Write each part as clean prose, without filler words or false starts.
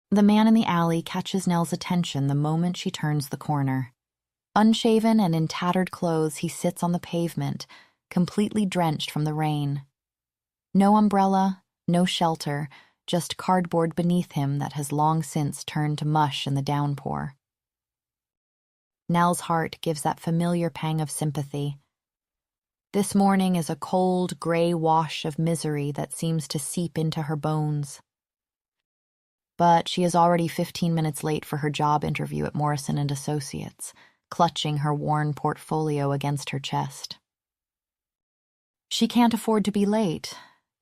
The man in the alley catches Nell's attention the moment she turns the corner. Unshaven and in tattered clothes, he sits on the pavement, completely drenched from the rain. No umbrella, no shelter, just cardboard beneath him that has long since turned to mush in the downpour. Nell's heart gives that familiar pang of sympathy. This morning is a cold, gray wash of misery that seems to seep into her bones. But she is already 15 minutes late for her job interview at Morrison & Associates, clutching her worn portfolio against her chest. She can't afford to be late,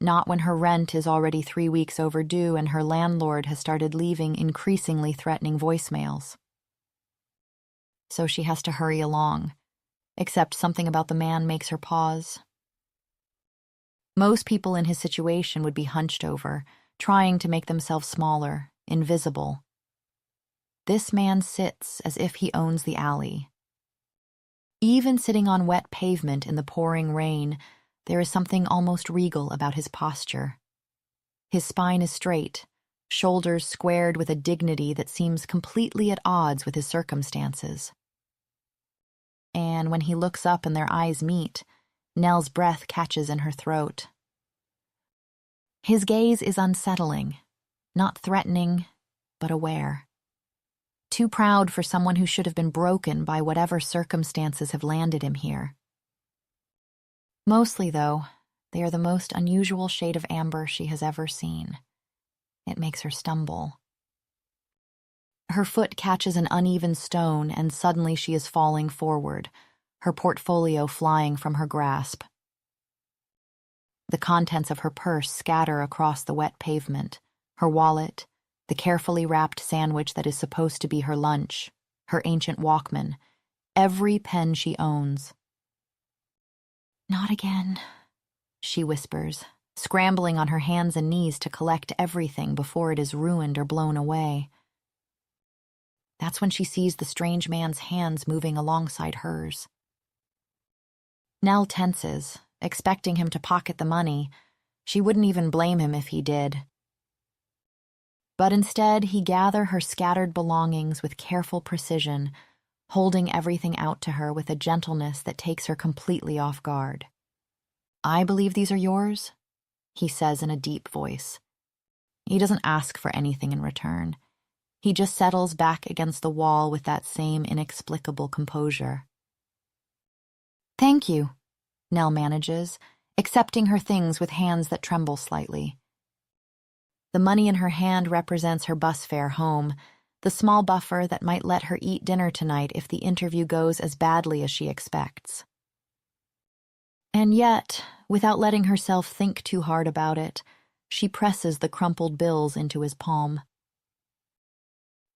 not when her rent is already 3 weeks overdue and her landlord has started leaving increasingly threatening voicemails. So she has to hurry along, except something about the man makes her pause. Most people in his situation would be hunched over, trying to make themselves smaller, invisible. This man sits as if he owns the alley. Even sitting on wet pavement in the pouring rain, there is something almost regal about his posture. His spine is straight, shoulders squared with a dignity that seems completely at odds with his circumstances. And when he looks up and their eyes meet, Nell's breath catches in her throat. His gaze is unsettling, not threatening, but aware. Too proud for someone who should have been broken by whatever circumstances have landed him here. Mostly, though, they are the most unusual shade of amber she has ever seen. It makes her stumble. Her foot catches an uneven stone, and suddenly she is falling forward, her portfolio flying from her grasp. The contents of her purse scatter across the wet pavement, her wallet, the carefully wrapped sandwich that is supposed to be her lunch, her ancient Walkman, every pen she owns. "Not again," she whispers, scrambling on her hands and knees to collect everything before it is ruined or blown away. That's when she sees the strange man's hands moving alongside hers. Nell tenses, expecting him to pocket the money. She wouldn't even blame him if he did. But instead, he gathers her scattered belongings with careful precision, holding everything out to her with a gentleness that takes her completely off guard. "I believe these are yours," he says in a deep voice. He doesn't ask for anything in return. He just settles back against the wall with that same inexplicable composure. "Thank you," Nell manages, accepting her things with hands that tremble slightly. The money in her hand represents her bus fare home, the small buffer that might let her eat dinner tonight if the interview goes as badly as she expects. And yet, without letting herself think too hard about it, she presses the crumpled bills into his palm.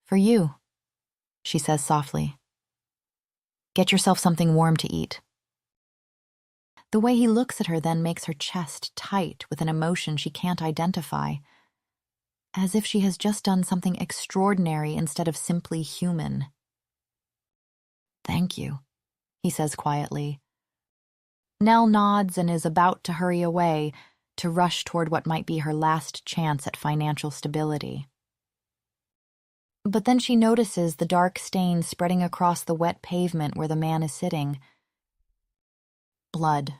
"For you," she says softly. "Get yourself something warm to eat." The way he looks at her then makes her chest tight with an emotion she can't identify, as if she has just done something extraordinary instead of simply human. "Thank you," he says quietly. Nell nods and is about to hurry away, to rush toward what might be her last chance at financial stability. But then she notices the dark stain spreading across the wet pavement where the man is sitting. Blood.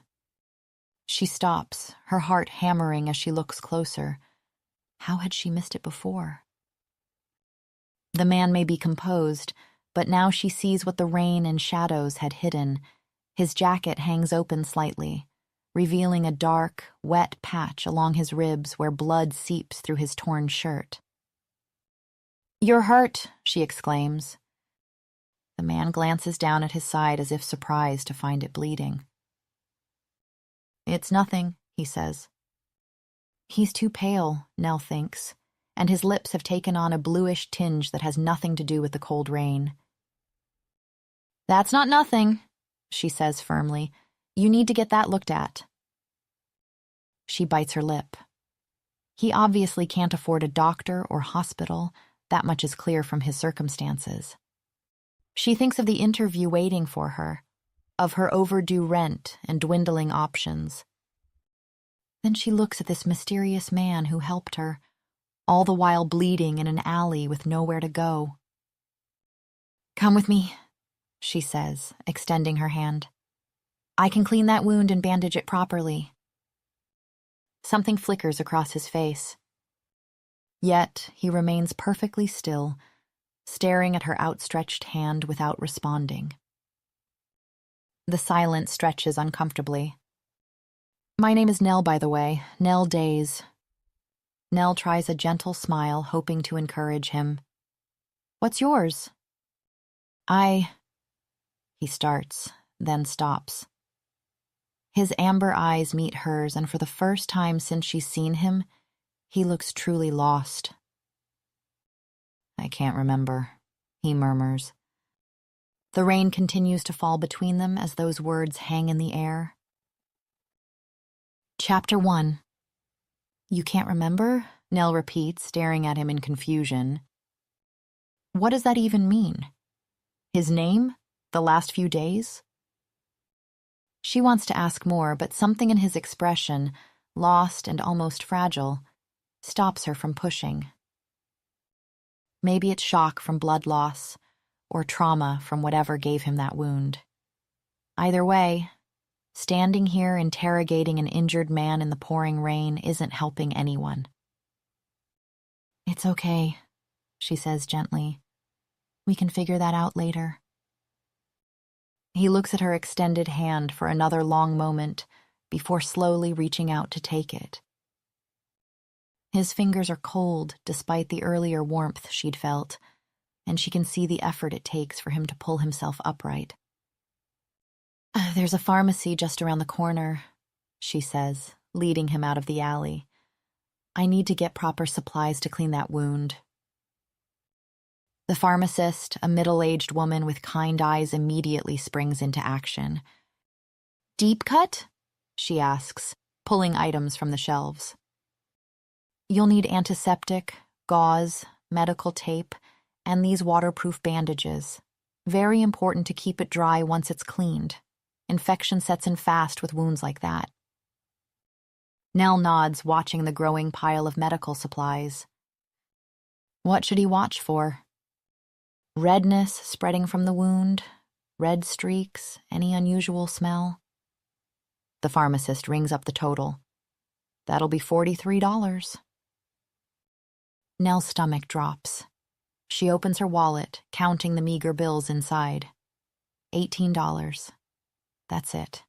She stops, her heart hammering as she looks closer. How had she missed it before? The man may be composed, but now she sees what the rain and shadows had hidden. His jacket hangs open slightly, revealing a dark, wet patch along his ribs where blood seeps through his torn shirt. "You're hurt," she exclaims. The man glances down at his side as if surprised to find it bleeding. "It's nothing," he says. He's too pale, Nell thinks, and his lips have taken on a bluish tinge that has nothing to do with the cold rain. "That's not nothing," she says firmly. "You need to get that looked at." She bites her lip. He obviously can't afford a doctor or hospital. That much is clear from his circumstances. She thinks of the interview waiting for her, of her overdue rent and dwindling options. Then she looks at this mysterious man who helped her, all the while bleeding in an alley with nowhere to go. "Come with me," she says, extending her hand. "I can clean that wound and bandage it properly." Something flickers across his face. Yet he remains perfectly still, staring at her outstretched hand without responding. The silence stretches uncomfortably. "My name is Nell, by the way, Nell Days." Nell tries a gentle smile, hoping to encourage him. "What's yours?" He starts, then stops. His amber eyes meet hers, and for the first time since she's seen him, he looks truly lost. "I can't remember," he murmurs. The rain continues to fall between them as those words hang in the air. Chapter 1. "You can't remember?" Nell repeats, staring at him in confusion. What does that even mean? His name? The last few days? She wants to ask more, but something in his expression, lost and almost fragile, stops her from pushing. Maybe it's shock from blood loss, or trauma from whatever gave him that wound. Either way, standing here interrogating an injured man in the pouring rain isn't helping anyone. "It's okay," she says gently. "We can figure that out later." He looks at her extended hand for another long moment before slowly reaching out to take it. His fingers are cold despite the earlier warmth she'd felt, and she can see the effort it takes for him to pull himself upright. "There's a pharmacy just around the corner," she says, leading him out of the alley. "I need to get proper supplies to clean that wound." The pharmacist, a middle-aged woman with kind eyes, immediately springs into action. "Deep cut?" she asks, pulling items from the shelves. "You'll need antiseptic, gauze, medical tape, and these waterproof bandages. Very important to keep it dry once it's cleaned. Infection sets in fast with wounds like that." Nell nods, watching the growing pile of medical supplies. What should he watch for? Redness spreading from the wound? Red streaks? Any unusual smell? The pharmacist rings up the total. "That'll be $43. Nell's stomach drops. She opens her wallet, counting the meager bills inside. $18. That's it.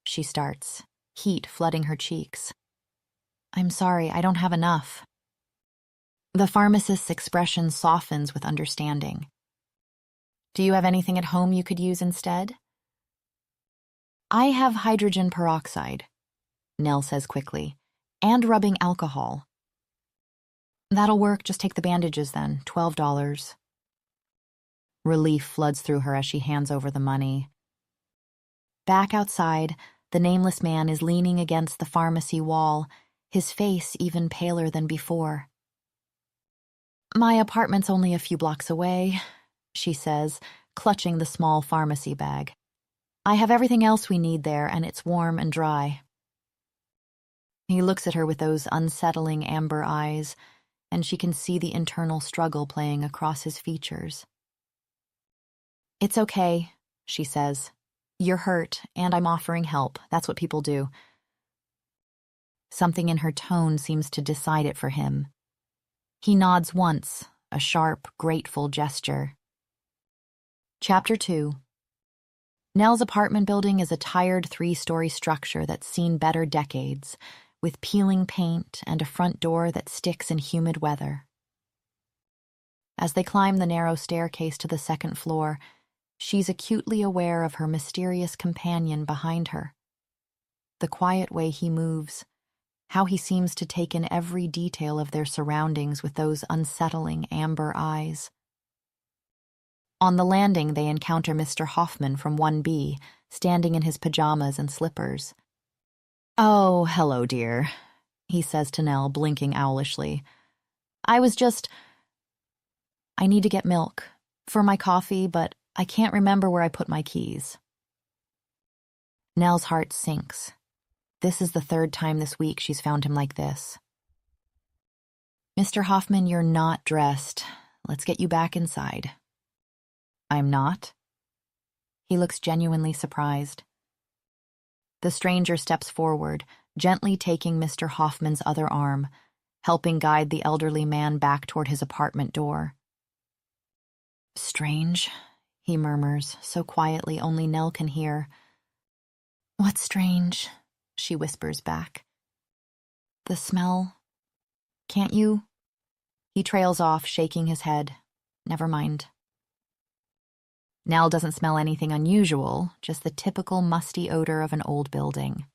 She starts, heat flooding her cheeks. "I'm sorry, I don't have enough." The pharmacist's expression softens with understanding. "Do you have anything at home you could use instead?" "I have hydrogen peroxide," Nell says quickly, "and rubbing alcohol." "That'll work, just take the bandages then, $12. Relief floods through her as she hands over the money. Back outside, the nameless man is leaning against the pharmacy wall, his face even paler than before. "My apartment's only a few blocks away," she says, clutching the small pharmacy bag. "I have everything else we need there, and it's warm and dry." He looks at her with those unsettling amber eyes, and she can see the internal struggle playing across his features. "It's okay," she says. "You're hurt, and I'm offering help. That's what people do." Something in her tone seems to decide it for him. He nods once, a sharp, grateful gesture. Chapter 2. Nell's apartment building is a tired 3-story structure that's seen better decades, with peeling paint and a front door that sticks in humid weather. As they climb the narrow staircase to the second floor, she's acutely aware of her mysterious companion behind her. The quiet way he moves, how he seems to take in every detail of their surroundings with those unsettling amber eyes. On the landing, they encounter Mr. Hoffman from 1B, standing in his pajamas and slippers. "Oh, hello, dear," he says to Nell, blinking owlishly. I need to get milk for my coffee, but I can't remember where I put my keys." Nell's heart sinks. This is the third time this week she's found him like this. "Mr. Hoffman, you're not dressed. Let's get you back inside." "I'm not?" He looks genuinely surprised. The stranger steps forward, gently taking Mr. Hoffman's other arm, helping guide the elderly man back toward his apartment door. "Strange," he murmurs, so quietly only Nell can hear. "What's strange?" she whispers back. "The smell. Can't you?" He trails off, shaking his head. "Never mind." Nell doesn't smell anything unusual, just the typical musty odor of an old building.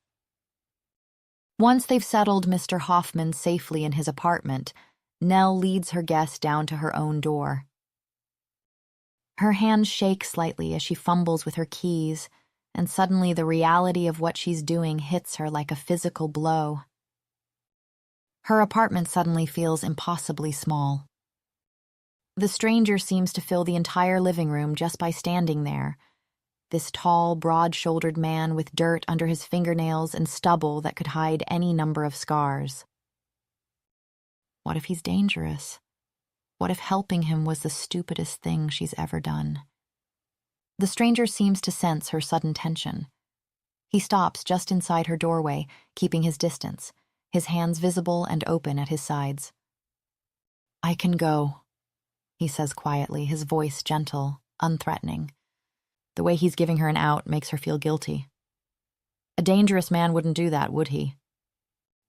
Once they've settled Mr. Hoffman safely in his apartment, Nell leads her guest down to her own door. Her hands shake slightly as she fumbles with her keys, and suddenly the reality of what she's doing hits her like a physical blow. Her apartment suddenly feels impossibly small. The stranger seems to fill the entire living room just by standing there. This tall, broad-shouldered man with dirt under his fingernails and stubble that could hide any number of scars. What if he's dangerous? What if helping him was the stupidest thing she's ever done? The stranger seems to sense her sudden tension. He stops just inside her doorway, keeping his distance, his hands visible and open at his sides. "I can go," he says quietly, his voice gentle, unthreatening. The way he's giving her an out makes her feel guilty. A dangerous man wouldn't do that, would he?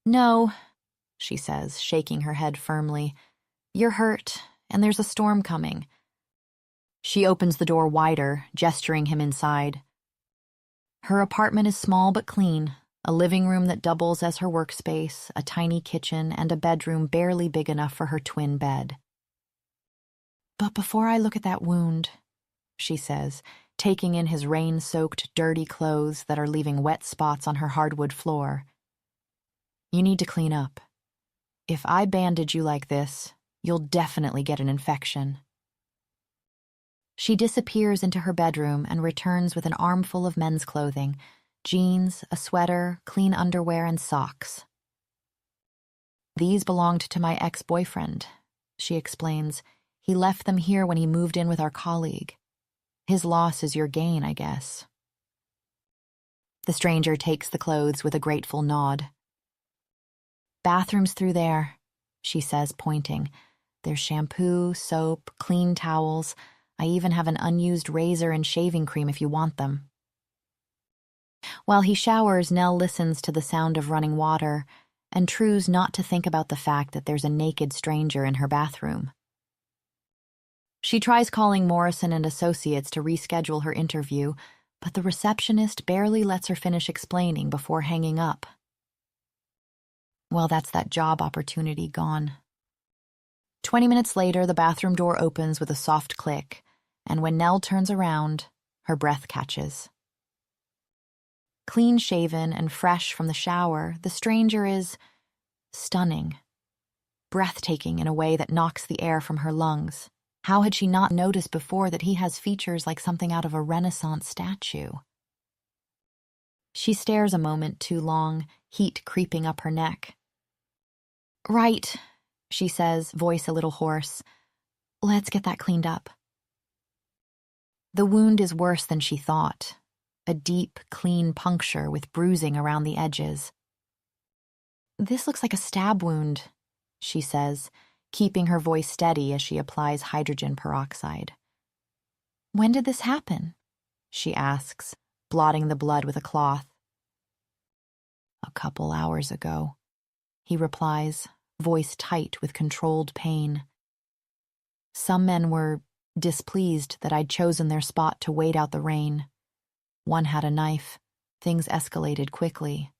"No," she says, shaking her head firmly. "You're hurt, and there's a storm coming." She opens the door wider, gesturing him inside. Her apartment is small but clean, a living room that doubles as her workspace, a tiny kitchen, and a bedroom barely big enough for her twin bed. "But before I look at that wound," she says, taking in his rain-soaked, dirty clothes that are leaving wet spots on her hardwood floor, "you need to clean up. If I bandage you like this, you'll definitely get an infection." She disappears into her bedroom and returns with an armful of men's clothing, jeans, a sweater, clean underwear, and socks. "These belonged to my ex-boyfriend," she explains. "He left them here when he moved in with our colleague. His loss is your gain, I guess." The stranger takes the clothes with a grateful nod. "Bathroom's through there," she says, pointing. "There's shampoo, soap, clean towels. I even have an unused razor and shaving cream if you want them." While he showers, Nell listens to the sound of running water and trues not to think about the fact that there's a naked stranger in her bathroom. She tries calling Morrison and Associates to reschedule her interview, but the receptionist barely lets her finish explaining before hanging up. Well, that's that job opportunity gone. 20 minutes later, the bathroom door opens with a soft click, and when Nell turns around, her breath catches. Clean-shaven and fresh from the shower, the stranger is stunning, breathtaking in a way that knocks the air from her lungs. How had she not noticed before that he has features like something out of a Renaissance statue? She stares a moment too long, heat creeping up her neck. "Right," she says, voice a little hoarse. "Let's get that cleaned up." The wound is worse than she thought. A deep, clean puncture with bruising around the edges. "This looks like a stab wound," she says, keeping her voice steady as she applies hydrogen peroxide. "When did this happen?" she asks, blotting the blood with a cloth. "A couple hours ago," he replies, voice tight with controlled pain. "Some men were displeased that I'd chosen their spot to wait out the rain. One had a knife. Things escalated quickly."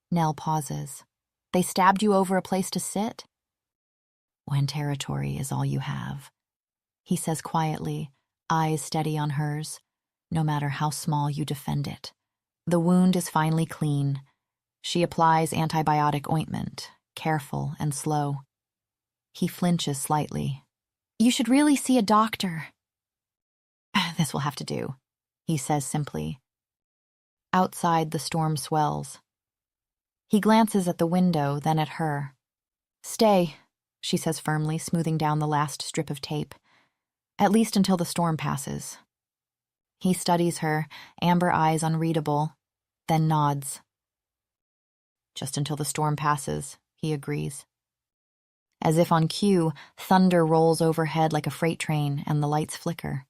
Nell pauses. "They stabbed you over a place to sit?" "When territory is all you have," he says quietly, eyes steady on hers, "no matter how small you defend it." The wound is finally clean. She applies antibiotic ointment, careful and slow. He flinches slightly. "You should really see a doctor." "This will have to do," he says simply. Outside, the storm swells. He glances at the window, then at her. "Stay," she says firmly, smoothing down the last strip of tape. "At least until the storm passes." He studies her, amber eyes unreadable, then nods. "Just until the storm passes," he agrees. As if on cue, thunder rolls overhead like a freight train, and the lights flicker.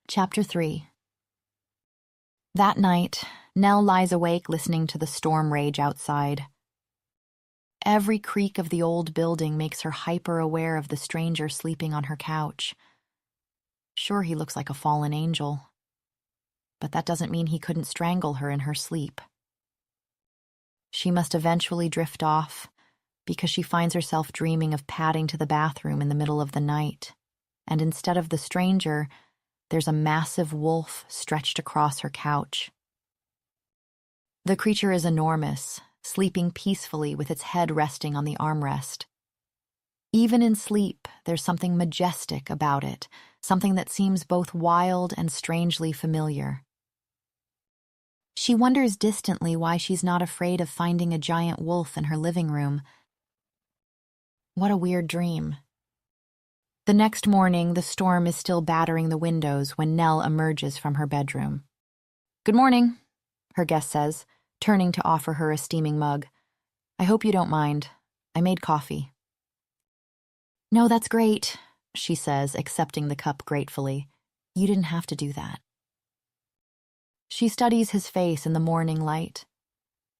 Chapter 3. That night, Nell lies awake listening to the storm rage outside. Every creak of the old building makes her hyper-aware of the stranger sleeping on her couch. Sure, he looks like a fallen angel, but that doesn't mean he couldn't strangle her in her sleep. She must eventually drift off, because she finds herself dreaming of padding to the bathroom in the middle of the night, and instead of the stranger, there's a massive wolf stretched across her couch. The creature is enormous, sleeping peacefully with its head resting on the armrest. Even in sleep, there's something majestic about it, something that seems both wild and strangely familiar. She wonders distantly why she's not afraid of finding a giant wolf in her living room. What a weird dream. The next morning, the storm is still battering the windows when Nell emerges from her bedroom. "Good morning," her guest says, turning to offer her a steaming mug. "I hope you don't mind. I made coffee." "No, that's great," she says, accepting the cup gratefully. "You didn't have to do that." She studies his face in the morning light.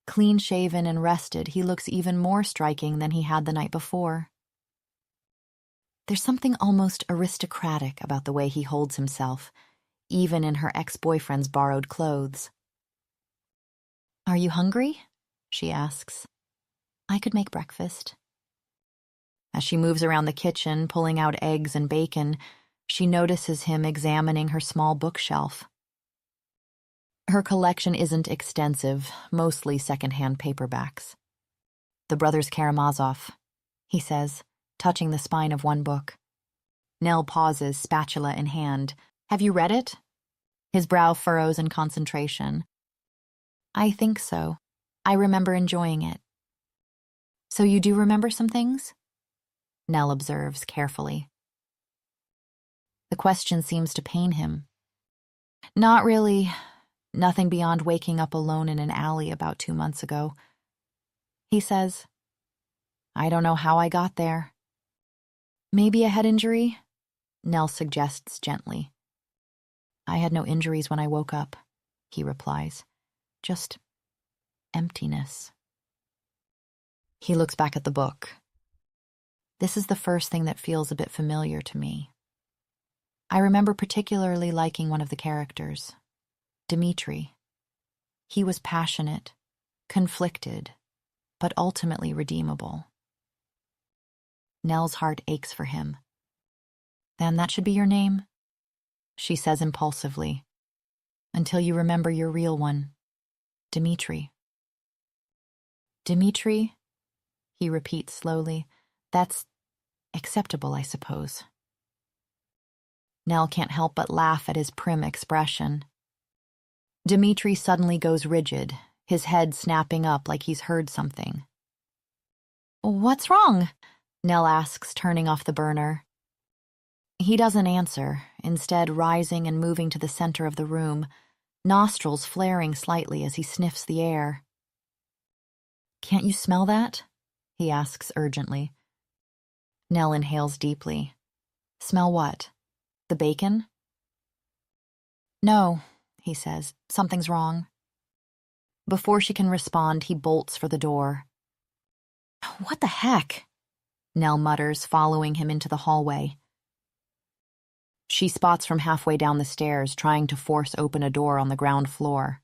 Clean-shaven and rested, he looks even more striking than he had the night before. There's something almost aristocratic about the way he holds himself, even in her ex-boyfriend's borrowed clothes. "Are you hungry?" she asks. "I could make breakfast." As she moves around the kitchen, pulling out eggs and bacon, she notices him examining her small bookshelf. Her collection isn't extensive, mostly secondhand paperbacks. "The Brothers Karamazov," he says, touching the spine of one book. Nell pauses, spatula in hand. "Have you read it?" His brow furrows in concentration. "I think so. I remember enjoying it." "So you do remember some things?" Nell observes carefully. The question seems to pain him. "Not really. Nothing beyond waking up alone in an alley about 2 months ago." He says, "I don't know how I got there." "Maybe a head injury?" Nell suggests gently. "I had no injuries when I woke up," he replies. "Just emptiness." He looks back at the book. "This is the first thing that feels a bit familiar to me. I remember particularly liking one of the characters, Dmitri. He was passionate, conflicted, but ultimately redeemable." Nell's heart aches for him. "Then that should be your name," she says impulsively, "until you remember your real one, Dmitri." "Dmitri?" he repeats slowly. "That's acceptable, I suppose." Nell can't help but laugh at his prim expression. Dmitri suddenly goes rigid, his head snapping up like he's heard something. "What's wrong?" Nell asks, turning off the burner. He doesn't answer, instead rising and moving to the center of the room, nostrils flaring slightly as he sniffs the air. "Can't you smell that?" he asks urgently. Nell inhales deeply. "Smell what? The bacon?" "No," he says. "Something's wrong." Before she can respond, he bolts for the door. "What the heck?" Nell mutters, following him into the hallway. She spots from halfway down the stairs, trying to force open a door on the ground floor.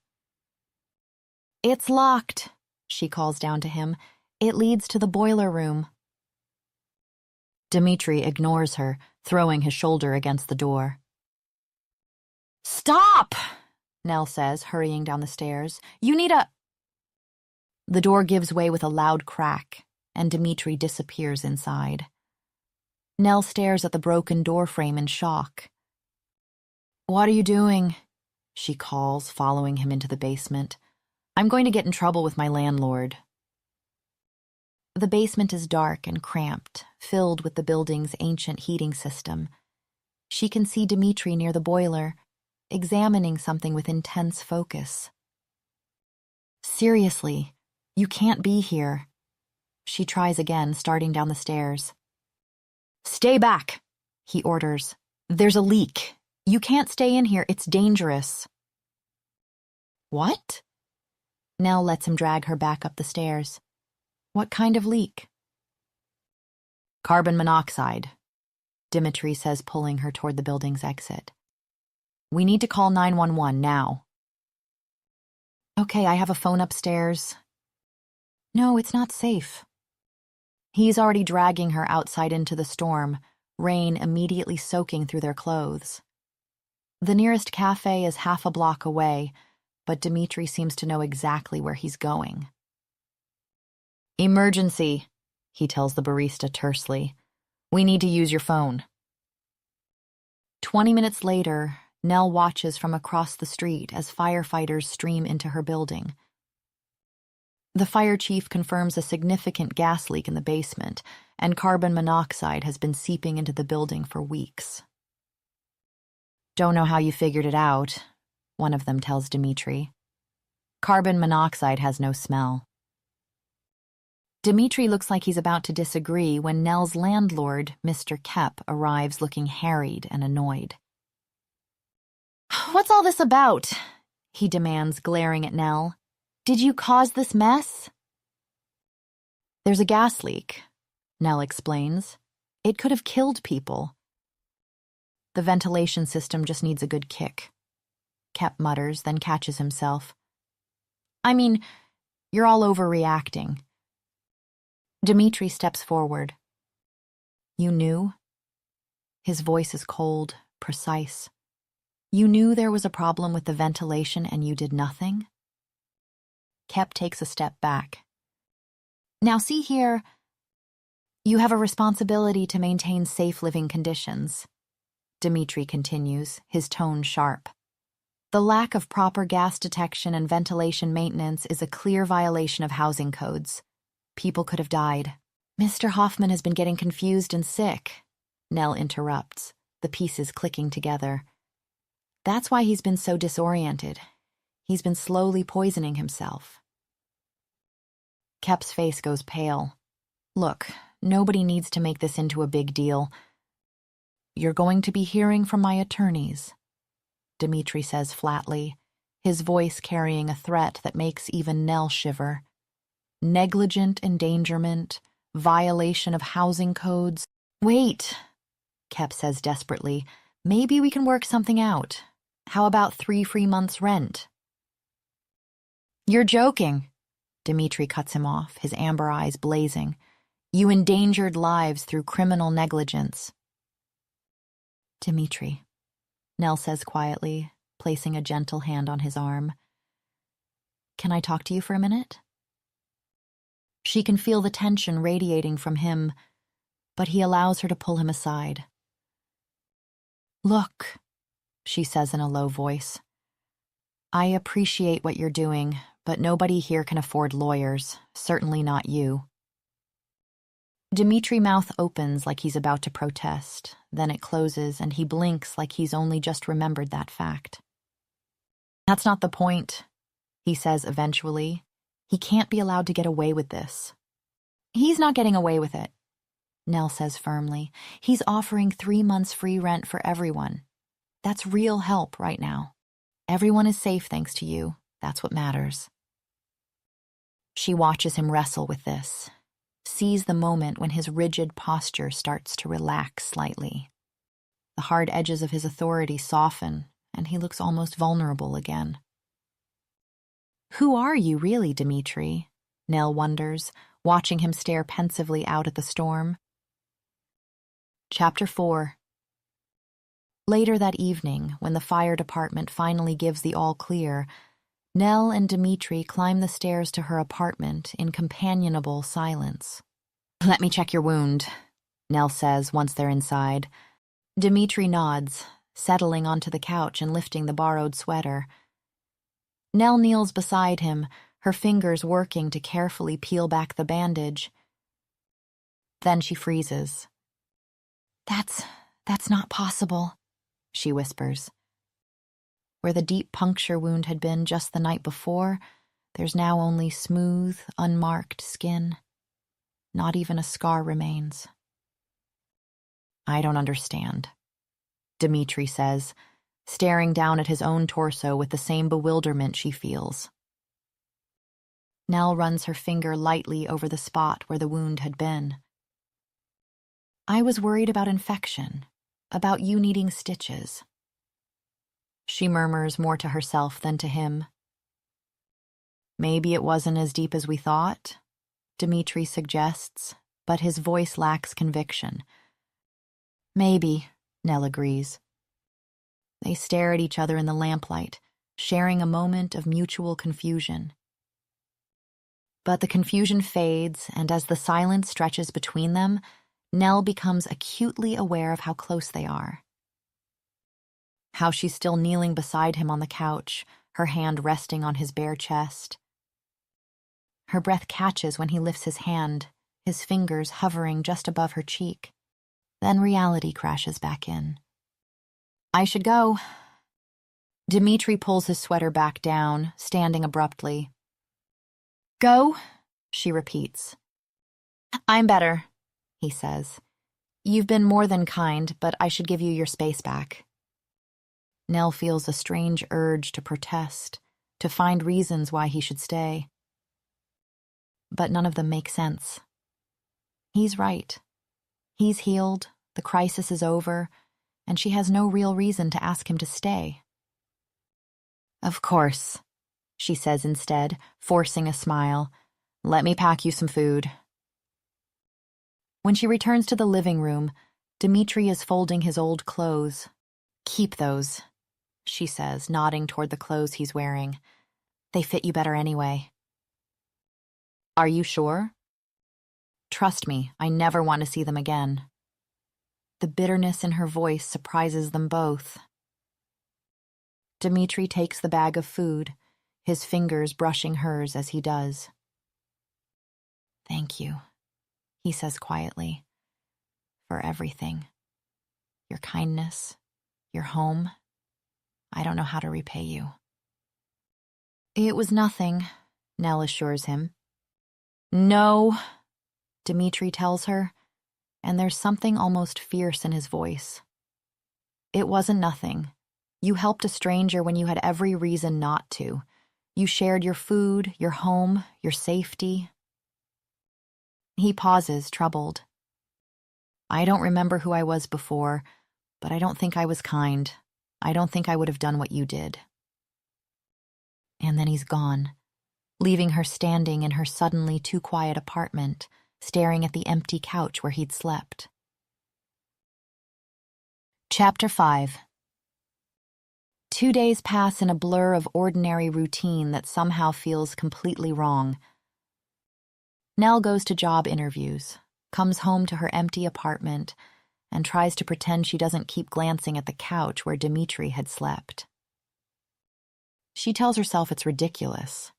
"It's locked," she calls down to him. "It leads to the boiler room." Dmitri ignores her, throwing his shoulder against the door. "Stop!" Nell says, hurrying down the stairs. "You need a—" The door gives way with a loud crack, and Dmitri disappears inside. Nell stares at the broken doorframe in shock. "What are you doing?" she calls, following him into the basement. "I'm going to get in trouble with my landlord." The basement is dark and cramped, filled with the building's ancient heating system. She can see Dmitri near the boiler, examining something with intense focus. "Seriously, you can't be here." She tries again, starting down the stairs. "Stay back," he orders. "There's a leak. You can't stay in here. It's dangerous." "What?" Nell lets him drag her back up the stairs. "What kind of leak?" "Carbon monoxide," Dmitri says, pulling her toward the building's exit. "We need to call 911 now." "Okay, I have a phone upstairs." "No, it's not safe." He's already dragging her outside into the storm, rain immediately soaking through their clothes. The nearest cafe is half a block away, but Dmitri seems to know exactly where he's going. "Emergency," he tells the barista tersely. "We need to use your phone." 20 minutes later, Nell watches from across the street as firefighters stream into her building. The fire chief confirms a significant gas leak in the basement, and carbon monoxide has been seeping into the building for weeks. "Don't know how you figured it out," one of them tells Dmitri. "Carbon monoxide has no smell." Dmitri looks like he's about to disagree when Nell's landlord, Mr. Kep, arrives looking harried and annoyed. "What's all this about?" he demands, glaring at Nell. "Did you cause this mess?" "There's a gas leak," Nell explains. "It could have killed people." "The ventilation system just needs a good kick," Kep mutters, then catches himself. "I mean, you're all overreacting." Dmitri steps forward. "You knew?" His voice is cold, precise. "You knew there was a problem with the ventilation and you did nothing?" Kep takes a step back. "Now see here, you have a responsibility to maintain safe living conditions," Dmitri continues, his tone sharp. "The lack of proper gas detection and ventilation maintenance is a clear violation of housing codes. People could have died." "Mr. Hoffman has been getting confused and sick," Nell interrupts, the pieces clicking together. "That's why he's been so disoriented. He's been slowly poisoning himself." Kep's face goes pale. "Look, nobody needs to make this into a big deal. You're going to be hearing from my attorneys," Dmitri says flatly, his voice carrying a threat that makes even Nell shiver. "Negligent endangerment, violation of housing codes." "Wait," Kep says desperately. "Maybe we can work something out. How about 3 free months' rent?" "You're joking," Dmitri cuts him off, his amber eyes blazing. "You endangered lives through criminal negligence." "Dmitri," Nell says quietly, placing a gentle hand on his arm. "Can I talk to you for a minute?" She can feel the tension radiating from him, but he allows her to pull him aside. "Look," she says in a low voice. "I appreciate what you're doing, but nobody here can afford lawyers, certainly not you." Dmitri's mouth opens like he's about to protest, then it closes and he blinks like he's only just remembered that fact. "That's not the point," he says eventually. "He can't be allowed to get away with this." "He's not getting away with it," Nell says firmly. "He's offering 3 months free rent for everyone. That's real help right now. Everyone is safe thanks to you. That's what matters." She watches him wrestle with this, sees the moment when his rigid posture starts to relax slightly. The hard edges of his authority soften, and he looks almost vulnerable again. "Who are you really, Dmitri?" Nell wonders, watching him stare pensively out at the storm. Chapter 4. Later that evening, when the fire department finally gives the all-clear, Nell and Dmitri climb the stairs to her apartment in companionable silence. "Let me check your wound," Nell says once they're inside. Dmitri nods, settling onto the couch and lifting the borrowed sweater. Nell kneels beside him, her fingers working to carefully peel back the bandage. Then she freezes. That's not possible," she whispers. Where the deep puncture wound had been just the night before, there's now only smooth, unmarked skin. Not even a scar remains. "I don't understand," Dmitri says, staring down at his own torso with the same bewilderment she feels. Nell runs her finger lightly over the spot where the wound had been. "I was worried about infection, about you needing stitches." She murmurs more to herself than to him. "Maybe it wasn't as deep as we thought," Dmitri suggests, but his voice lacks conviction. "Maybe," Nell agrees. They stare at each other in the lamplight, sharing a moment of mutual confusion. But the confusion fades, and as the silence stretches between them, Nell becomes acutely aware of how close they are. How she's still kneeling beside him on the couch, her hand resting on his bare chest. Her breath catches when he lifts his hand, his fingers hovering just above her cheek. Then reality crashes back in. "I should go." Dmitri pulls his sweater back down, standing abruptly. "Go?" she repeats. "I'm better," he says. "You've been more than kind, but I should give you your space back." Nell feels a strange urge to protest, to find reasons why he should stay. But none of them make sense. He's right. He's healed, the crisis is over, and she has no real reason to ask him to stay. "Of course," she says instead, forcing a smile. "Let me pack you some food." When she returns to the living room, Dmitri is folding his old clothes. "Keep those," she says, nodding toward the clothes he's wearing. "They fit you better anyway." "Are you sure?" "Trust me, I never want to see them again." The bitterness in her voice surprises them both. Dmitri takes the bag of food, his fingers brushing hers as he does. "Thank you," he says quietly, "for everything. Your kindness, your home. I don't know how to repay you." "It was nothing," Nell assures him. "No," Dmitri tells her, and there's something almost fierce in his voice. "It wasn't nothing. You helped a stranger when you had every reason not to. You shared your food, your home, your safety." He pauses, troubled. "I don't remember who I was before, but I don't think I was kind. I don't think I would have done what you did." And then he's gone, leaving her standing in her suddenly too quiet apartment, staring at the empty couch where he'd slept. Chapter 5. 2 days pass in a blur of ordinary routine that somehow feels completely wrong. Nell goes to job interviews, comes home to her empty apartment, and tries to pretend she doesn't keep glancing at the couch where Dmitri had slept. She tells herself it's ridiculous.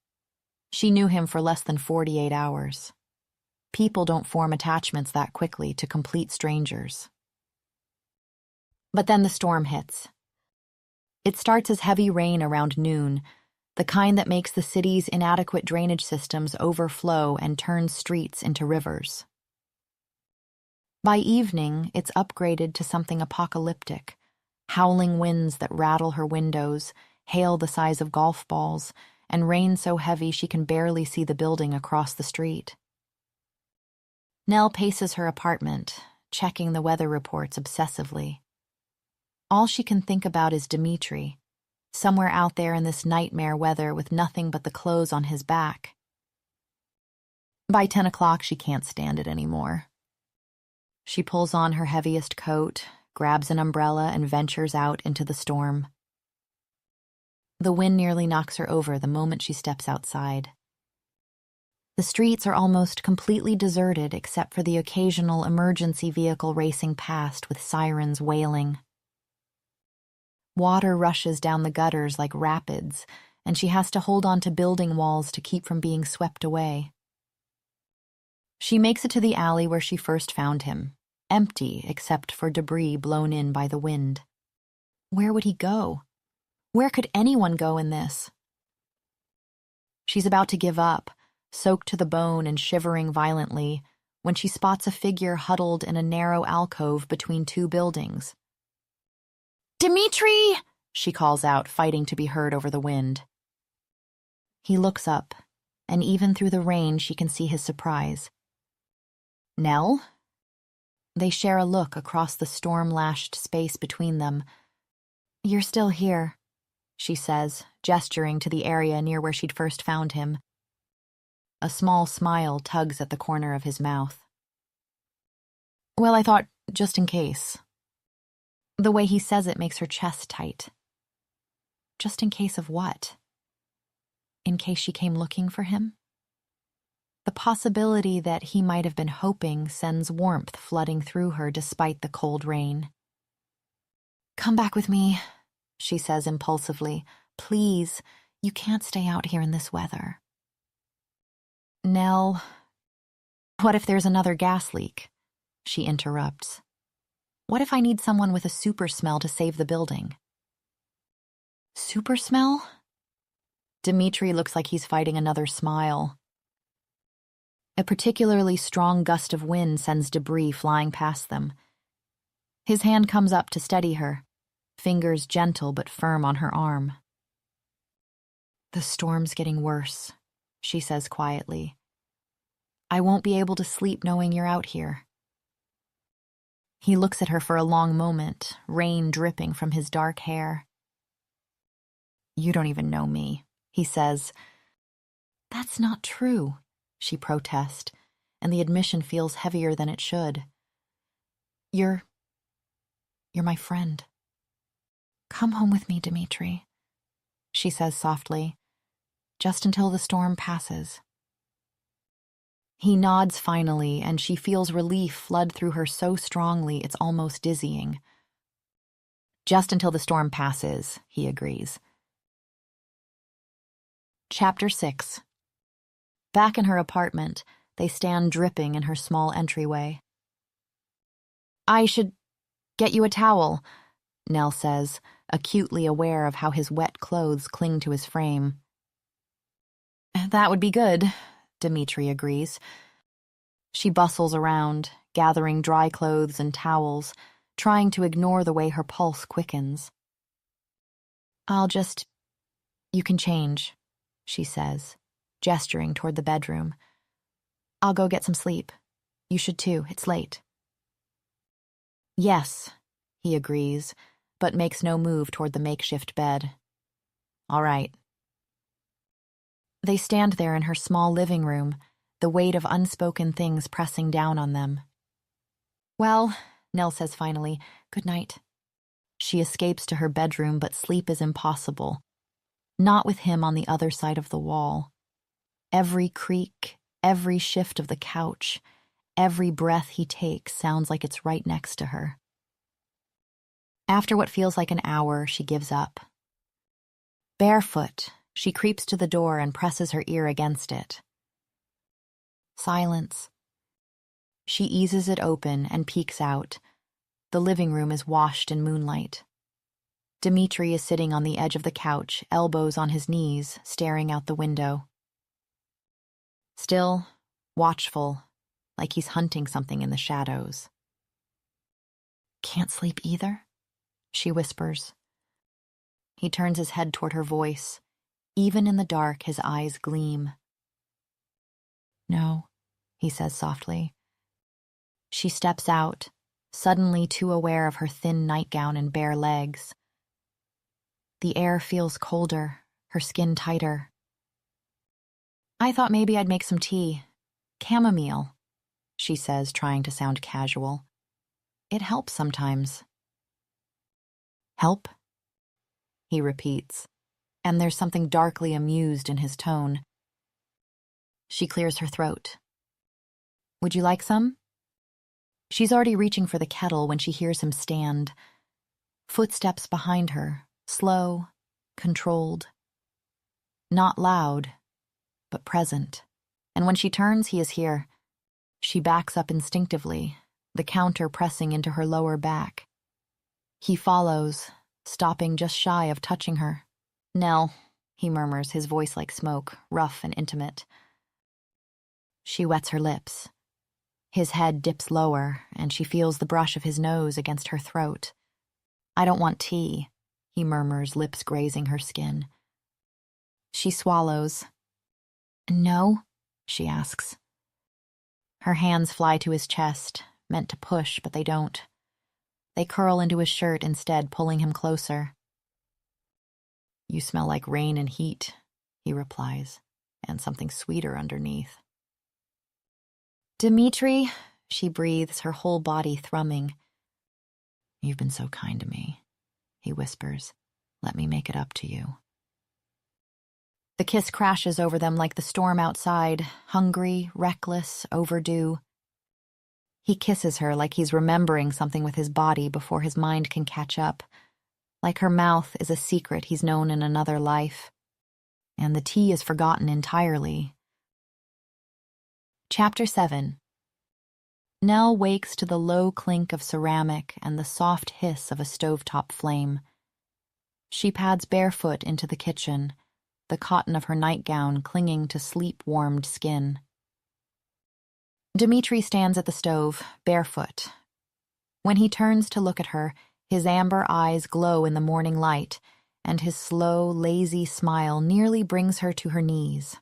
She knew him for less than 48 hours. People don't form attachments that quickly to complete strangers. But then the storm hits. It starts as heavy rain around noon, the kind that makes the city's inadequate drainage systems overflow and turns streets into rivers. By evening, it's upgraded to something apocalyptic, howling winds that rattle her windows, hail the size of golf balls, and rain so heavy she can barely see the building across the street. Nell paces her apartment, checking the weather reports obsessively. All she can think about is Dmitri, somewhere out there in this nightmare weather with nothing but the clothes on his back. By 10 o'clock, she can't stand it anymore. She pulls on her heaviest coat, grabs an umbrella, and ventures out into the storm. The wind nearly knocks her over the moment she steps outside. The streets are almost completely deserted except for the occasional emergency vehicle racing past with sirens wailing. Water rushes down the gutters like rapids, and she has to hold on to building walls to keep from being swept away. She makes it to the alley where she first found him, empty except for debris blown in by the wind. Where would he go? Where could anyone go in this? She's about to give up, soaked to the bone and shivering violently, when she spots a figure huddled in a narrow alcove between two buildings. "Dimitri!" she calls out, fighting to be heard over the wind. He looks up, and even through the rain she can see his surprise. "Nell?" They share a look across the storm-lashed space between them. "You're still here," she says, gesturing to the area near where she'd first found him. A small smile tugs at the corner of his mouth. "Well, I thought, just in case." The way he says it makes her chest tight. Just in case of what? In case she came looking for him? The possibility that he might have been hoping sends warmth flooding through her despite the cold rain. "Come back with me," she says impulsively. "Please, you can't stay out here in this weather." "Nell, what if there's another gas leak?" She interrupts. "What if I need someone with a super smell to save the building?" Super smell? Dimitri looks like he's fighting another smile. A particularly strong gust of wind sends debris flying past them. His hand comes up to steady her, fingers gentle but firm on her arm. "The storm's getting worse," she says quietly. "I won't be able to sleep knowing you're out here." He looks at her for a long moment, rain dripping from his dark hair. "You don't even know me," he says. "That's not true," she protests, and the admission feels heavier than it should. You're my friend." "Come home with me, Dimitri," she says softly, "just until the storm passes." He nods finally, and she feels relief flood through her so strongly it's almost dizzying. "Just until the storm passes," he agrees. Chapter 6. Back in her apartment, they stand dripping in her small entryway. "I should get you a towel," Nell says, acutely aware of how his wet clothes cling to his frame. "That would be good," Dimitri agrees. She bustles around, gathering dry clothes and towels, trying to ignore the way her pulse quickens. You can change," she says, gesturing toward the bedroom. "I'll go get some sleep. You should too, it's late." "Yes," he agrees, but makes no move toward the makeshift bed. "All right." They stand there in her small living room, the weight of unspoken things pressing down on them. "Well," Nell says finally, "good night." She escapes to her bedroom, but sleep is impossible. Not with him on the other side of the wall. Every creak, every shift of the couch, every breath he takes sounds like it's right next to her. After what feels like an hour, she gives up. Barefoot, she creeps to the door and presses her ear against it. Silence. She eases it open and peeks out. The living room is washed in moonlight. Dimitri is sitting on the edge of the couch, elbows on his knees, staring out the window. Still, watchful, like he's hunting something in the shadows. "Can't sleep either?" she whispers. He turns his head toward her voice. Even in the dark, his eyes gleam. "No," he says softly. She steps out, suddenly too aware of her thin nightgown and bare legs. The air feels colder, her skin tighter. "I thought maybe I'd make some tea. Chamomile," she says, trying to sound casual. "It helps sometimes." "Help?" he repeats, and there's something darkly amused in his tone. She clears her throat. "Would you like some?" She's already reaching for the kettle when she hears him stand. Footsteps behind her, slow, controlled. Not loud, but present. And when she turns, he is here. She backs up instinctively, the counter pressing into her lower back. He follows, stopping just shy of touching her. "Nell," he murmurs, his voice like smoke, rough and intimate. She wets her lips. His head dips lower, and she feels the brush of his nose against her throat. "I don't want tea," he murmurs, lips grazing her skin. She swallows. "No?" she asks. Her hands fly to his chest, meant to push, but they don't. They curl into his shirt instead, pulling him closer. "You smell like rain and heat," he replies, "and something sweeter underneath." "Dimitri," she breathes, her whole body thrumming. "You've been so kind to me," he whispers. "Let me make it up to you." The kiss crashes over them like the storm outside, hungry, reckless, overdue. He kisses her like he's remembering something with his body before his mind can catch up, like her mouth is a secret he's known in another life. And the tea is forgotten entirely. Chapter 7. Nell wakes to the low clink of ceramic and the soft hiss of a stovetop flame. She pads barefoot into the kitchen, the cotton of her nightgown clinging to sleep-warmed skin. Dimitri stands at the stove, barefoot. When he turns to look at her, his amber eyes glow in the morning light, and his slow, lazy smile nearly brings her to her knees.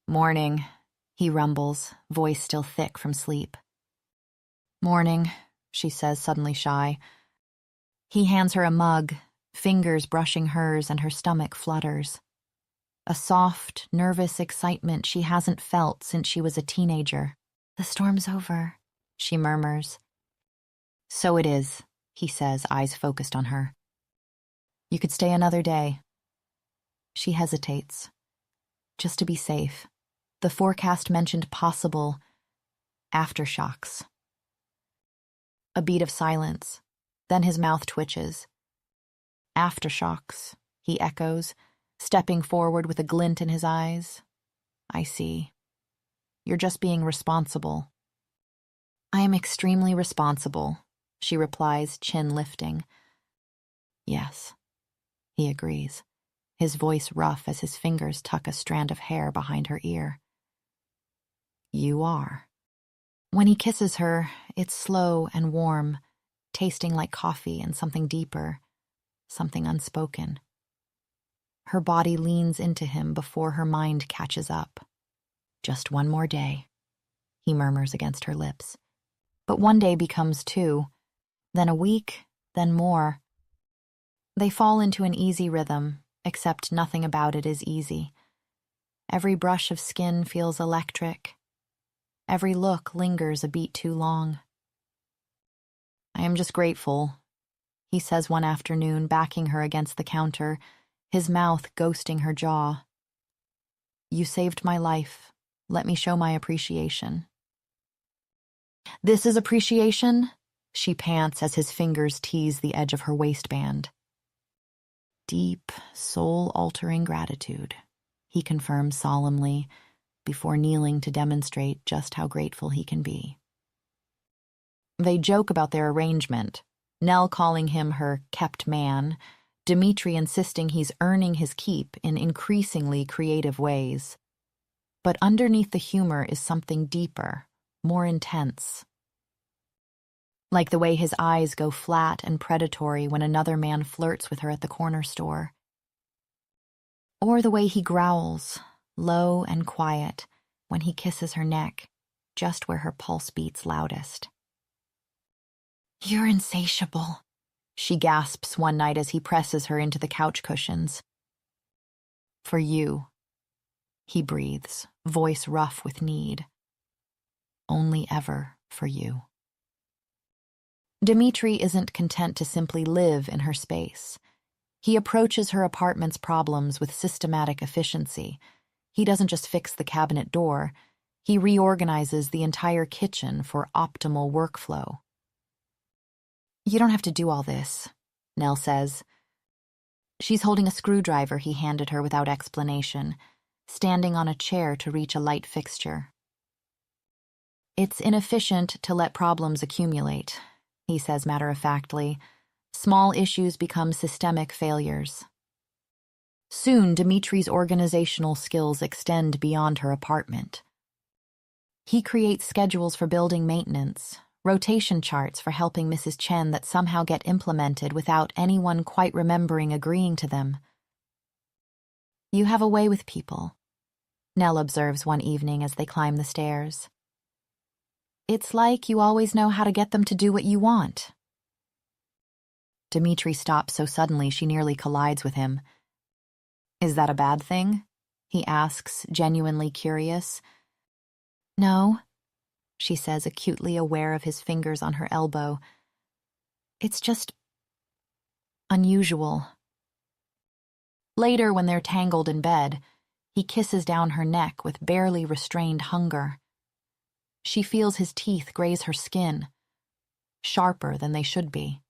"Morning," he rumbles, voice still thick from sleep. "Morning," she says, suddenly shy. He hands her a mug, fingers brushing hers, and her stomach flutters. A soft, nervous excitement she hasn't felt since she was a teenager. "The storm's over," she murmurs. "So it is," he says, eyes focused on her. "You could stay another day." She hesitates. Just to be safe. The forecast mentioned possible aftershocks. A beat of silence. Then his mouth twitches. "Aftershocks," he echoes, stepping forward with a glint in his eyes. "I see. You're just being responsible." "I am extremely responsible," she replies, chin lifting. "Yes," he agrees, his voice rough as his fingers tuck a strand of hair behind her ear. "You are." When he kisses her, it's slow and warm, tasting like coffee and something deeper, something unspoken. Her body leans into him before her mind catches up. "Just one more day," he murmurs against her lips. But one day becomes 2, then a week, then more. They fall into an easy rhythm, except nothing about it is easy. Every brush of skin feels electric. Every look lingers a beat too long. "I am just grateful," he says one afternoon, backing her against the counter, his mouth ghosting her jaw. "You saved my life. Let me show my appreciation." "This is appreciation?" she pants as his fingers tease the edge of her waistband. "Deep, soul-altering gratitude," he confirms solemnly, before kneeling to demonstrate just how grateful he can be. They joke about their arrangement, Nell calling him her kept man, Dimitri insisting he's earning his keep in increasingly creative ways. But underneath the humor is something deeper, more intense. Like the way his eyes go flat and predatory when another man flirts with her at the corner store. Or the way he growls, low and quiet, when he kisses her neck, just where her pulse beats loudest. "You're insatiable," she gasps one night as he presses her into the couch cushions. "For you," he breathes, voice rough with need. "Only ever for you." Dimitri isn't content to simply live in her space. He approaches her apartment's problems with systematic efficiency. He doesn't just fix the cabinet door, he reorganizes the entire kitchen for optimal workflow. "You don't have to do all this," Nell says, She's holding a screwdriver he handed her without explanation, standing on a chair to reach a light fixture. It's inefficient to let problems accumulate, he says matter-of-factly. Small issues become systemic failures. Soon, Dimitri's organizational skills extend beyond her apartment. He creates schedules for building maintenance, rotation charts for helping Mrs. Chen that somehow get implemented without anyone quite remembering agreeing to them. You have a way with people, Nell observes one evening as they climb the stairs. It's like you always know how to get them to do what you want. Dimitri stops so suddenly she nearly collides with him. Is that a bad thing? He asks, genuinely curious. No, she says, acutely aware of his fingers on her elbow. It's just unusual. Later, when they're tangled in bed, he kisses down her neck with barely restrained hunger. She feels his teeth graze her skin, sharper than they should be.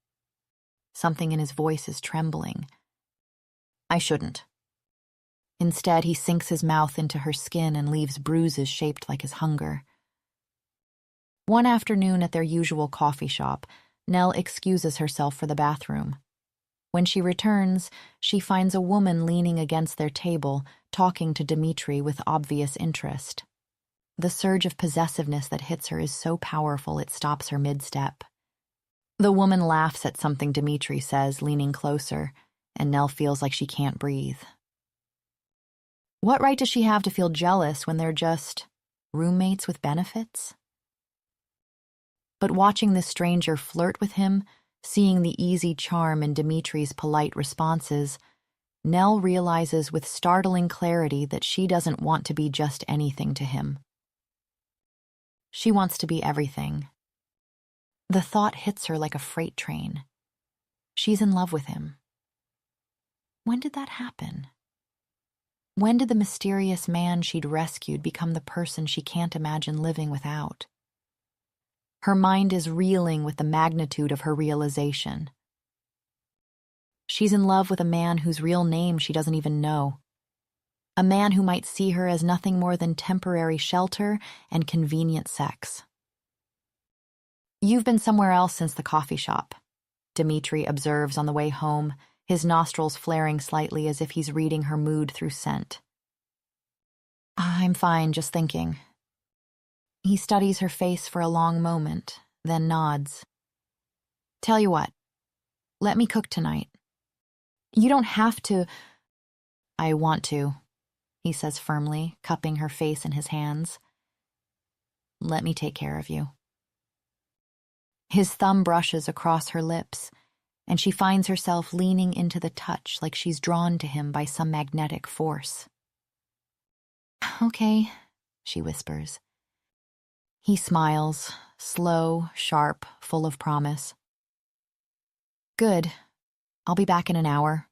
Something in his voice is trembling. I shouldn't. Instead, he sinks his mouth into her skin and leaves bruises shaped like his hunger. One afternoon at their usual coffee shop, Nell excuses herself for the bathroom. When she returns, she finds a woman leaning against their table, talking to Dimitri with obvious interest. The surge of possessiveness that hits her is so powerful it stops her mid-step. The woman laughs at something Dimitri says, leaning closer, and Nell feels like she can't breathe. What right does she have to feel jealous when they're just roommates with benefits? But watching this stranger flirt with him, seeing the easy charm in Dimitri's polite responses, Nell realizes with startling clarity that she doesn't want to be just anything to him. She wants to be everything. The thought hits her like a freight train. She's in love with him. When did that happen? When did the mysterious man she'd rescued become the person she can't imagine living without? Her mind is reeling with the magnitude of her realization. She's in love with a man whose real name she doesn't even know. A man who might see her as nothing more than temporary shelter and convenient sex. You've been somewhere else since the coffee shop, Dimitri observes on the way home, his nostrils flaring slightly as if he's reading her mood through scent. I'm fine, just thinking. He studies her face for a long moment, then nods. Tell you what, let me cook tonight. You don't have to. I want to, he says firmly, cupping her face in his hands. Let me take care of you. His thumb brushes across her lips, and she finds herself leaning into the touch like she's drawn to him by some magnetic force. Okay, she whispers. He smiles, slow, sharp, full of promise. Good. I'll be back in an hour.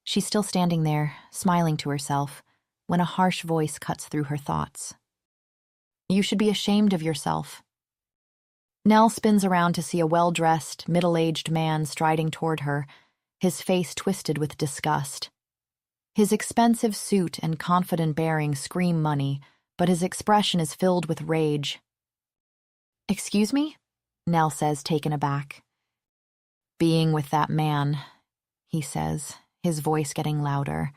She's still standing there, smiling to herself, when a harsh voice cuts through her thoughts. You should be ashamed of yourself. Nell spins around to see a well-dressed, middle-aged man striding toward her, his face twisted with disgust. His expensive suit and confident bearing scream money, but his expression is filled with rage. Excuse me? Nell says, taken aback. Being with that man, he says, his voice getting louder.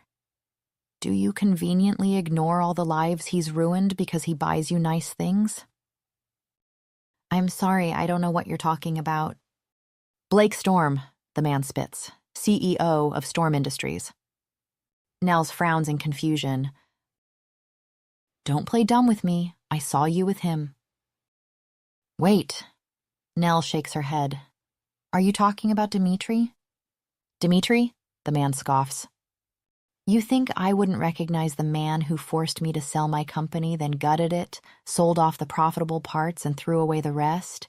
Do you conveniently ignore all the lives he's ruined because he buys you nice things? I'm sorry, I don't know what you're talking about. Blake Storm, the man spits, CEO of Storm Industries. Nels frowns in confusion. Don't play dumb with me. I saw you with him. Wait. Nell shakes her head. Are you talking about Dimitri? Dimitri? The man scoffs. You think I wouldn't recognize the man who forced me to sell my company, then gutted it, sold off the profitable parts, and threw away the rest?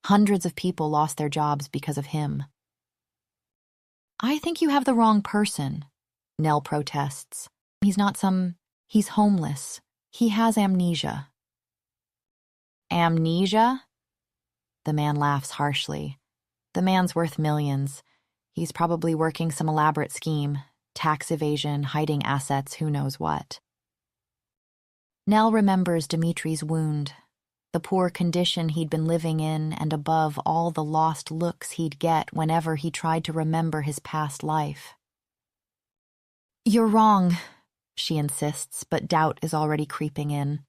Hundreds of people lost their jobs because of him. I think you have the wrong person, Nell protests. He's homeless. He has amnesia. Amnesia? The man laughs harshly. The man's worth millions. He's probably working some elaborate scheme, tax evasion, hiding assets, who knows what. Nell remembers Dimitri's wound, the poor condition he'd been living in, and above all the lost looks he'd get whenever he tried to remember his past life. "You're wrong," she insists, but doubt is already creeping in.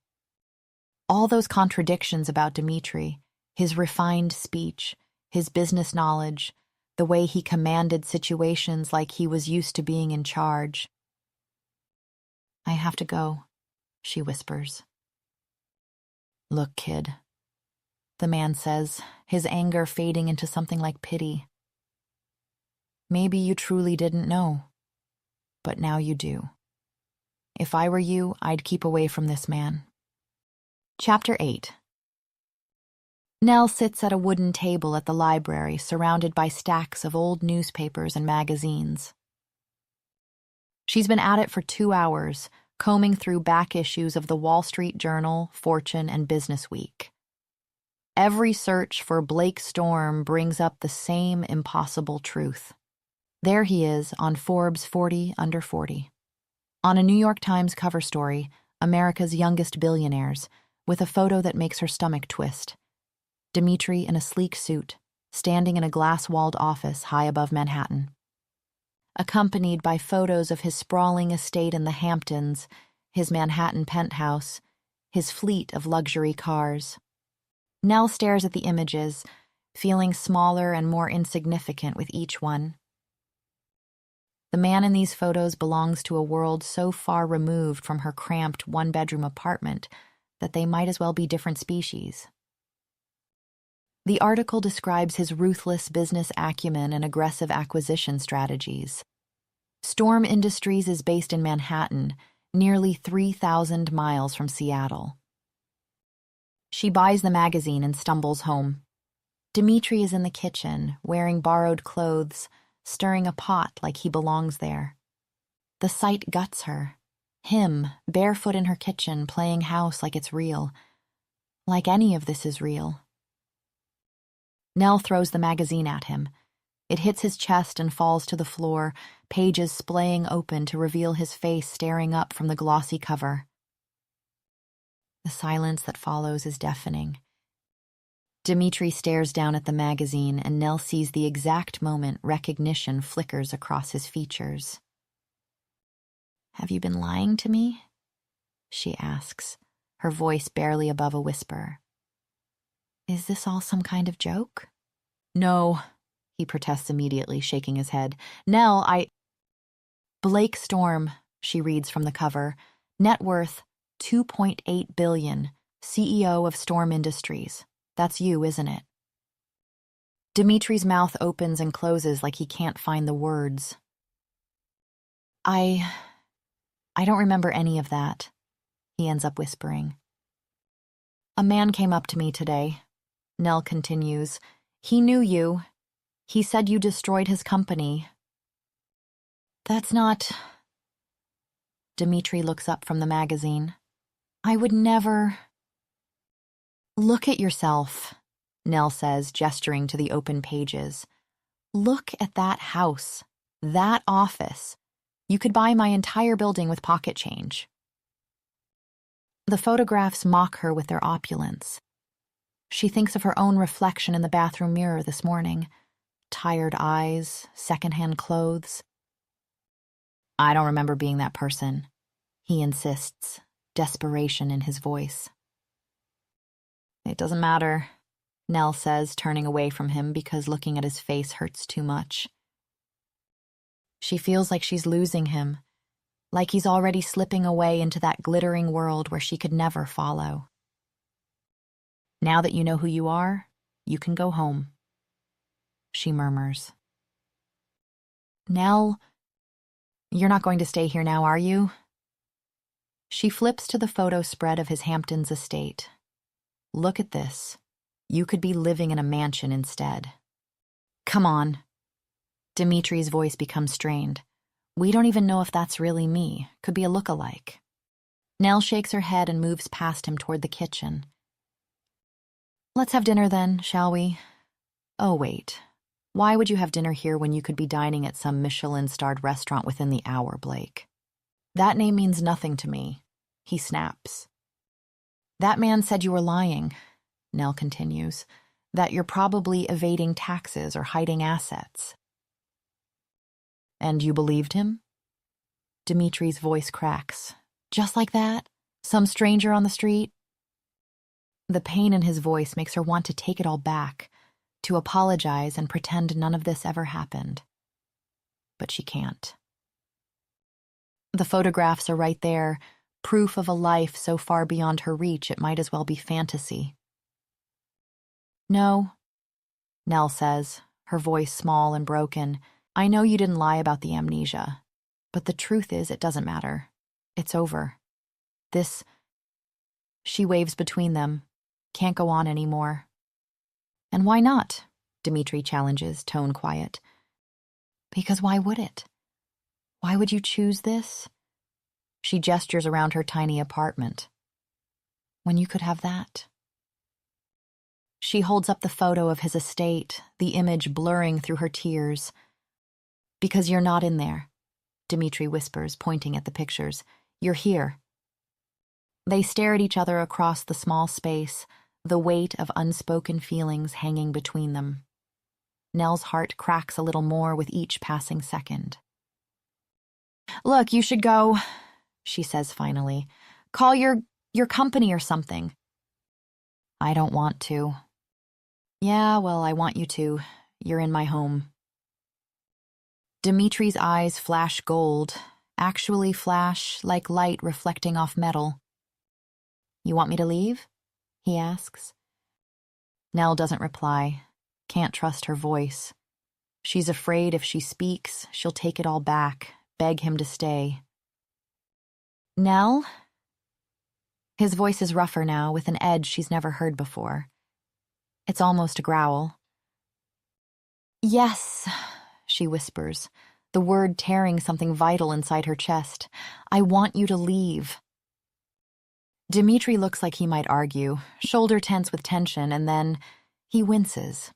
All those contradictions about Dimitri, his refined speech, his business knowledge, the way he commanded situations like he was used to being in charge. "I have to go," she whispers. "Look, kid," the man says, his anger fading into something like pity. "Maybe you truly didn't know, but now you do. If I were you, I'd keep away from this man." Chapter 8. Nell sits at a wooden table at the library, surrounded by stacks of old newspapers and magazines. She's been at it for 2 hours, combing through back issues of the Wall Street Journal, Fortune, and Business Week. Every search for Blake Storm brings up the same impossible truth. There he is on Forbes 40 Under 40. On a New York Times cover story, America's youngest billionaires, with a photo that makes her stomach twist. Dimitri in a sleek suit, standing in a glass-walled office high above Manhattan. Accompanied by photos of his sprawling estate in the Hamptons, his Manhattan penthouse, his fleet of luxury cars. Nell stares at the images, feeling smaller and more insignificant with each one. The man in these photos belongs to a world so far removed from her cramped one-bedroom apartment that they might as well be different species. The article describes his ruthless business acumen and aggressive acquisition strategies. Storm Industries is based in Manhattan, nearly 3,000 miles from Seattle. She buys the magazine and stumbles home. Dimitri is in the kitchen, wearing borrowed clothes, stirring a pot like he belongs there. The sight guts her. Him, barefoot in her kitchen, playing house like it's real. Like any of this is real. Nell throws the magazine at him. It hits his chest and falls to the floor, pages splaying open to reveal his face staring up from the glossy cover. The silence that follows is deafening. Dimitri stares down at the magazine, and Nell sees the exact moment recognition flickers across his features. "Have you been lying to me?" she asks, her voice barely above a whisper. "Is this all some kind of joke?" "No," he protests immediately, shaking his head. "Nell, Blake Storm," she reads from the cover, "net worth $2.8 billion, CEO of Storm Industries. That's you, isn't it?" Dimitri's mouth opens and closes like he can't find the words. I don't remember any of that," he ends up whispering. "A man came up to me today," Nell continues. "He knew you. He said you destroyed his company." "That's not..." Dimitri looks up from the magazine. "I would never..." "Look at yourself," Nell says, gesturing to the open pages. "Look at that house, that office. You could buy my entire building with pocket change." The photographs mock her with their opulence. She thinks of her own reflection in the bathroom mirror this morning. Tired eyes, secondhand clothes. "I don't remember being that person," he insists, desperation in his voice. "It doesn't matter," Nell says, turning away from him because looking at his face hurts too much. She feels like she's losing him, like he's already slipping away into that glittering world where she could never follow. "Now that you know who you are, you can go home," she murmurs. "Nell, you're not going to stay here now, are you?" She flips to the photo spread of his Hamptons estate. "Look at this. You could be living in a mansion instead." "Come on." Dimitri's voice becomes strained. "We don't even know if that's really me. Could be a look-alike." Nell shakes her head and moves past him toward the kitchen. "Let's have dinner then, shall we?" "Oh, wait. Why would you have dinner here when you could be dining at some Michelin-starred restaurant within the hour, Blake? That name means nothing to me, he snaps. That man said you were lying, Nell continues, that you're probably evading taxes or hiding assets. And you believed him? Dimitri's voice cracks. Just like that? Some stranger on the street? The pain in his voice makes her want to take it all back, to apologize and pretend none of this ever happened. But she can't. The photographs are right there, proof of a life so far beyond her reach it might as well be fantasy. No, Nell says, her voice small and broken. I know you didn't lie about the amnesia, but the truth is it doesn't matter. It's over. This, she waves between them, can't go on anymore. And why not? Dimitri challenges, tone quiet. Because why would it? Why would you choose this? She gestures around her tiny apartment. When you could have that. She holds up the photo of his estate, the image blurring through her tears. Because you're not in there, Dimitri whispers, pointing at the pictures. You're here. They stare at each other across the small space, the weight of unspoken feelings hanging between them. Nell's heart cracks a little more with each passing second. Look, you should go, she says finally. Call your company or something. I don't want to. Yeah, well, I want you to. You're in my home. Dimitri's eyes flash gold, actually flash like light reflecting off metal. You want me to leave? He asks. Nell doesn't reply, can't trust her voice. She's afraid if she speaks, she'll take it all back, beg him to stay. Nell? His voice is rougher now, with an edge she's never heard before. It's almost a growl. Yes, she whispers, the word tearing something vital inside her chest. I want you to leave. Dimitri looks like he might argue, shoulder tense with tension, and then he winces.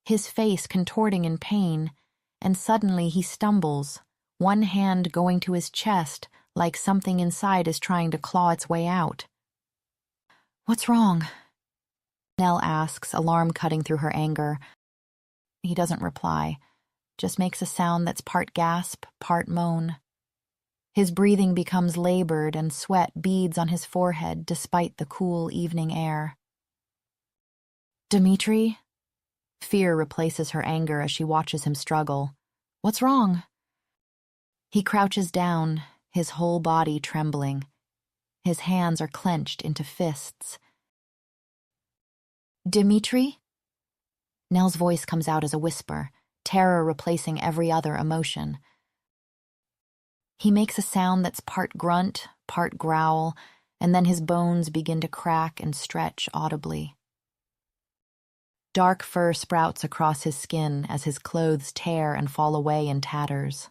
His face contorting in pain, and suddenly he stumbles, one hand going to his chest like something inside is trying to claw its way out. What's wrong? Nell asks, alarm cutting through her anger. He doesn't reply, just makes a sound that's part gasp, part moan. His breathing becomes labored and sweat beads on his forehead despite the cool evening air. Dimitri? Fear replaces her anger as she watches him struggle. What's wrong? He crouches down, his whole body trembling. His hands are clenched into fists. Dimitri? Nell's voice comes out as a whisper, terror replacing every other emotion. He makes a sound that's part grunt, part growl, and then his bones begin to crack and stretch audibly. Dark fur sprouts across his skin as his clothes tear and fall away in tatters.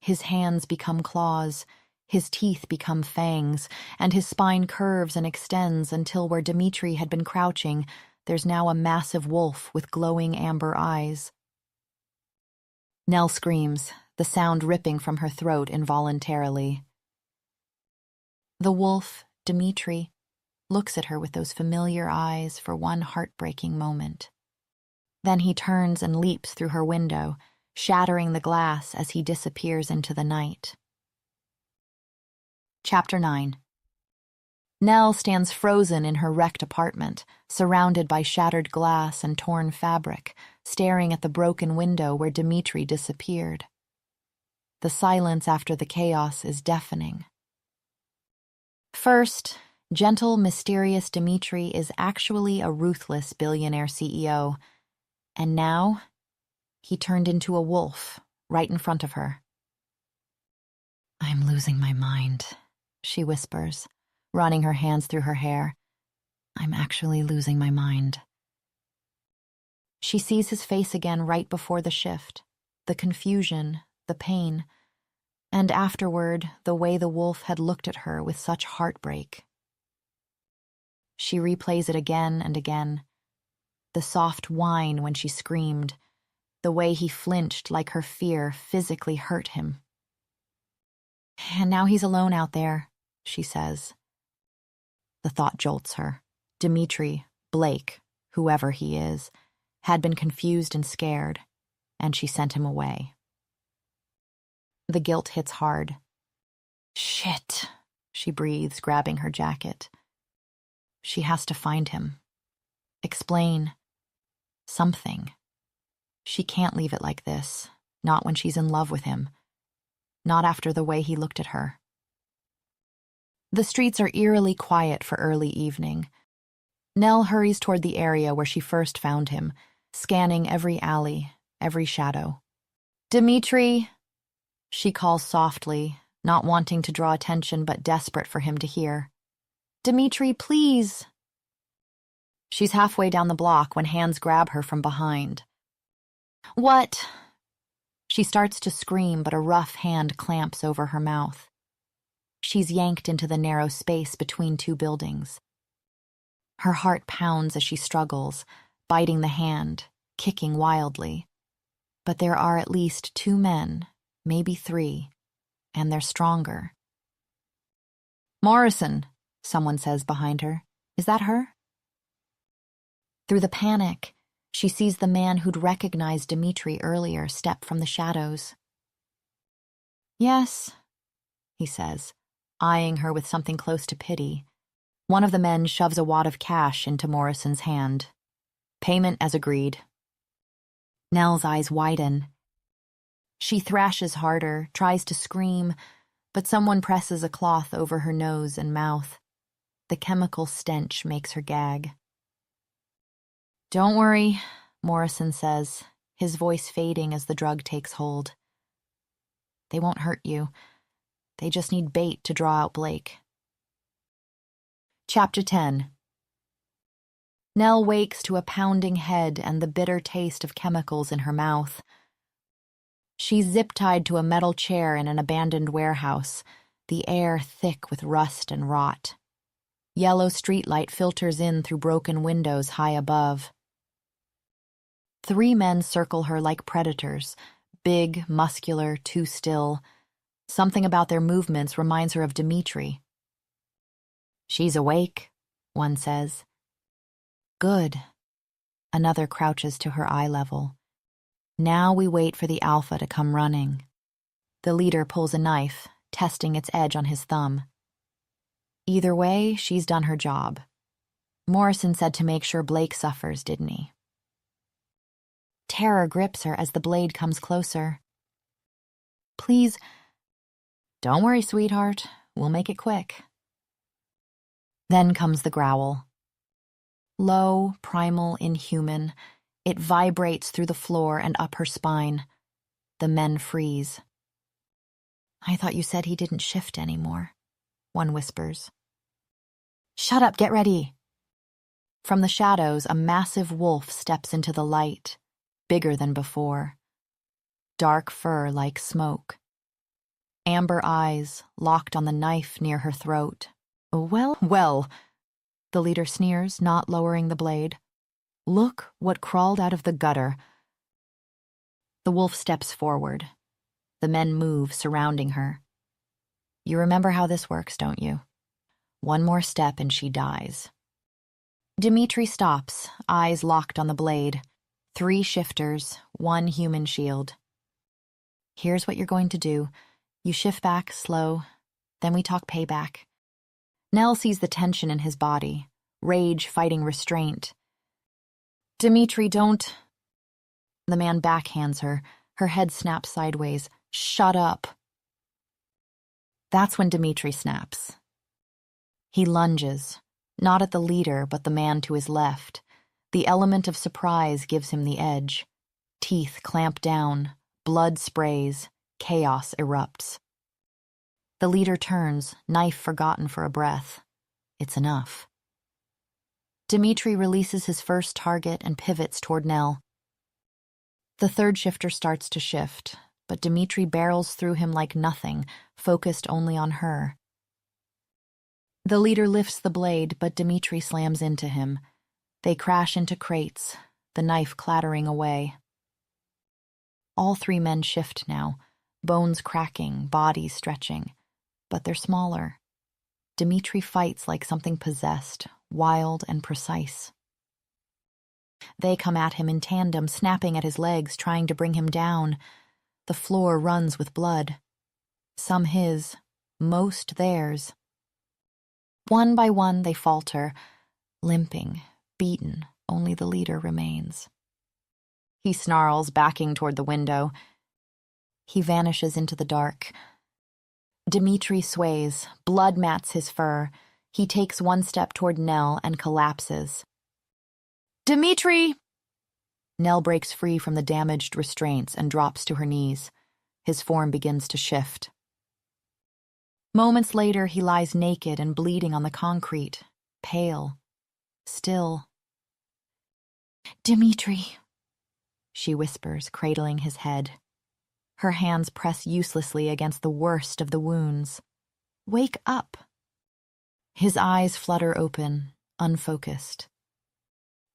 His hands become claws, his teeth become fangs, and his spine curves and extends until where Dimitri had been crouching, there's now a massive wolf with glowing amber eyes. Nell screams, the sound ripping from her throat involuntarily. The wolf, Dimitri, looks at her with those familiar eyes for one heartbreaking moment. Then he turns and leaps through her window, shattering the glass as he disappears into the night. Chapter 9. Nell stands frozen in her wrecked apartment, surrounded by shattered glass and torn fabric, staring at the broken window where Dimitri disappeared. The silence after the chaos is deafening. First, gentle, mysterious Dimitri is actually a ruthless billionaire CEO, and now he turned into a wolf right in front of her. I'm losing my mind, she whispers, running her hands through her hair. I'm actually losing my mind. She sees his face again right before the shift, the confusion, the pain, and afterward, the way the wolf had looked at her with such heartbreak. She replays it again and again. the soft whine when she screamed, the way he flinched like her fear physically hurt him. And now he's alone out there, she says. The thought jolts her. Dimitri, Blake, whoever he is, had been confused and scared, and she sent him away. The guilt hits hard. Shit, she breathes, grabbing her jacket. She has to find him. Explain. Something. She can't leave it like this, not when she's in love with him. Not after the way he looked at her. The streets are eerily quiet for early evening. Nell hurries toward the area where she first found him, scanning every alley, every shadow. Dimitri, she calls softly, not wanting to draw attention but desperate for him to hear. Dimitri, please. She's halfway down the block when hands grab her from behind. What? She starts to scream, but a rough hand clamps over her mouth. She's yanked into the narrow space between two buildings. Her heart pounds as she struggles, biting the hand, kicking wildly. But there are at least 2 men, maybe 3, and they're stronger. Morrison, someone says behind her. Is that her? Through the panic, she sees the man who'd recognized Dimitri earlier step from the shadows. Yes, he says, eyeing her with something close to pity. One of the men shoves a wad of cash into Morrison's hand. Payment as agreed. Nell's eyes widen. She thrashes harder, tries to scream, but someone presses a cloth over her nose and mouth. The chemical stench makes her gag. Don't worry, Morrison says, his voice fading as the drug takes hold. They won't hurt you. They just need bait to draw out Blake. Chapter 10. Nell wakes to a pounding head and the bitter taste of chemicals in her mouth. She's zip-tied to a metal chair in an abandoned warehouse, the air thick with rust and rot. Yellow streetlight filters in through broken windows high above. 3 men circle her like predators, big, muscular, too still. Something about their movements reminds her of Dimitri. She's awake, one says. Good. Another crouches to her eye level. Now we wait for the alpha to come running. The leader pulls a knife, testing its edge on his thumb. Either way, she's done her job. Morrison said to make sure Blake suffers, didn't he? Terror grips her as the blade comes closer. Please. Don't worry, sweetheart. We'll make it quick. Then comes the growl. Low, primal, inhuman. It vibrates through the floor and up her spine. The men freeze. I thought you said he didn't shift anymore, one whispers. Shut up, get ready. From the shadows, a massive wolf steps into the light, bigger than before. Dark fur like smoke. Amber eyes locked on the knife near her throat. Well, the leader sneers, not lowering the blade. Look what crawled out of the gutter. The wolf steps forward. The men move, surrounding her. You remember how this works, don't you? One more step and she dies. Dimitri stops, eyes locked on the blade. 3 shifters, 1 human shield. Here's what you're going to do. You shift back, slow, then we talk payback. Nell sees the tension in his body, rage fighting restraint. Dimitri, don't. The man backhands her. Her head snaps sideways. Shut up. That's when Dimitri snaps. He lunges, not at the leader, but the man to his left. The element of surprise gives him the edge. Teeth clamp down, blood sprays, chaos erupts. The leader turns, knife forgotten for a breath. It's enough. Dimitri releases his first target and pivots toward Nell. The 3rd shifter starts to shift, but Dimitri barrels through him like nothing, focused only on her. The leader lifts the blade, but Dimitri slams into him. They crash into crates, the knife clattering away. All three men shift now, bones cracking, bodies stretching. But they're smaller. Dmitri fights like something possessed, wild and precise. They come at him in tandem, snapping at his legs, trying to bring him down. The floor runs with blood. Some his, most theirs. One by one they falter, limping, beaten. Only the leader remains. He snarls, backing toward the window. He vanishes into the dark. Dmitri sways, blood mats his fur. He takes one step toward Nell and collapses. Dmitri! Nell breaks free from the damaged restraints and drops to her knees. His form begins to shift. Moments later, he lies naked and bleeding on the concrete, pale, still. Dmitri, she whispers, cradling his head. Her hands press uselessly against the worst of the wounds. Wake up. His eyes flutter open, unfocused.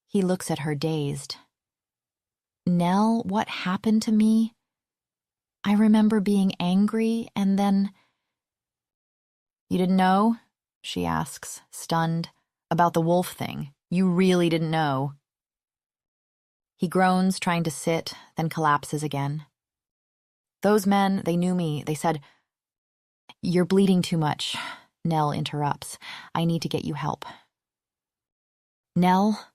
He looks at her dazed. Nell, what happened to me? I remember being angry and then... You didn't know? She asks, stunned. About the wolf thing. You really didn't know. He groans, trying to sit, then collapses again. Those men, they knew me. They said, "You're bleeding too much." Nell interrupts. "I need to get you help." Nell,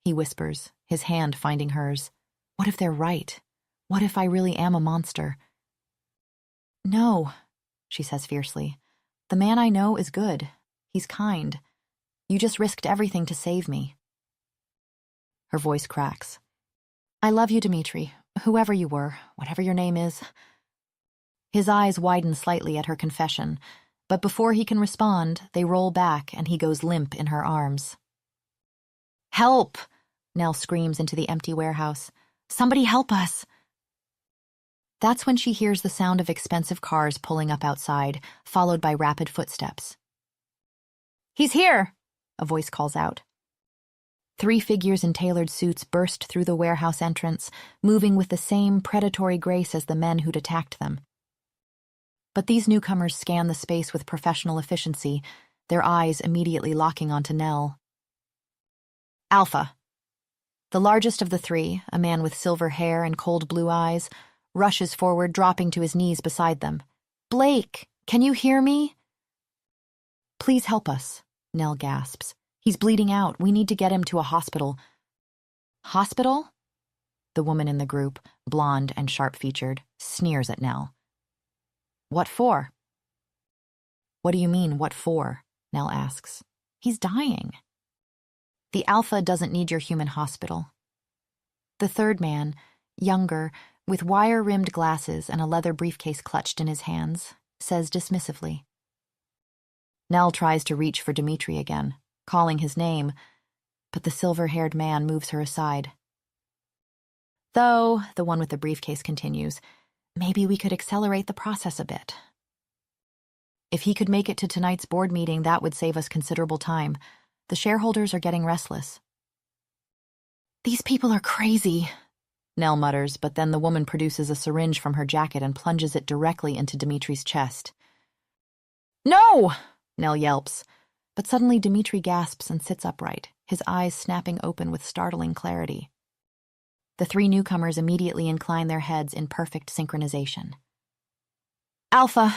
he whispers, his hand finding hers. What if they're right? What if I really am a monster? No, she says fiercely. The man I know is good. He's kind. You just risked everything to save me. Her voice cracks. I love you, Dmitri, whoever you were, whatever your name is. His eyes widen slightly at her confession, but before he can respond, they roll back and he goes limp in her arms. Help! Nell screams into the empty warehouse. Somebody help us! That's when she hears the sound of expensive cars pulling up outside, followed by rapid footsteps. He's here! A voice calls out. 3 figures in tailored suits burst through the warehouse entrance, moving with the same predatory grace as the men who'd attacked them. But these newcomers scan the space with professional efficiency, their eyes immediately locking onto Nell. Alpha. The largest of the 3, a man with silver hair and cold blue eyes, rushes forward, dropping to his knees beside them. Blake, can you hear me? Please help us, Nell gasps. He's bleeding out. We need to get him to a hospital. Hospital? The woman in the group, blonde and sharp-featured, sneers at Nell. What for? What do you mean, what for? Nell asks. He's dying. The Alpha doesn't need your human hospital. The third man, younger, with wire-rimmed glasses and a leather briefcase clutched in his hands, says dismissively. Nell tries to reach for Dmitri again, calling his name, but the silver-haired man moves her aside. Though, the one with the briefcase continues, maybe we could accelerate the process a bit. If he could make it to tonight's board meeting, that would save us considerable time. The shareholders are getting restless. These people are crazy, Nell mutters, but then the woman produces a syringe from her jacket and plunges it directly into Dmitri's chest. No! Nell yelps. But suddenly Dmitri gasps and sits upright, his eyes snapping open with startling clarity. The 3 newcomers immediately incline their heads in perfect synchronization. Alpha,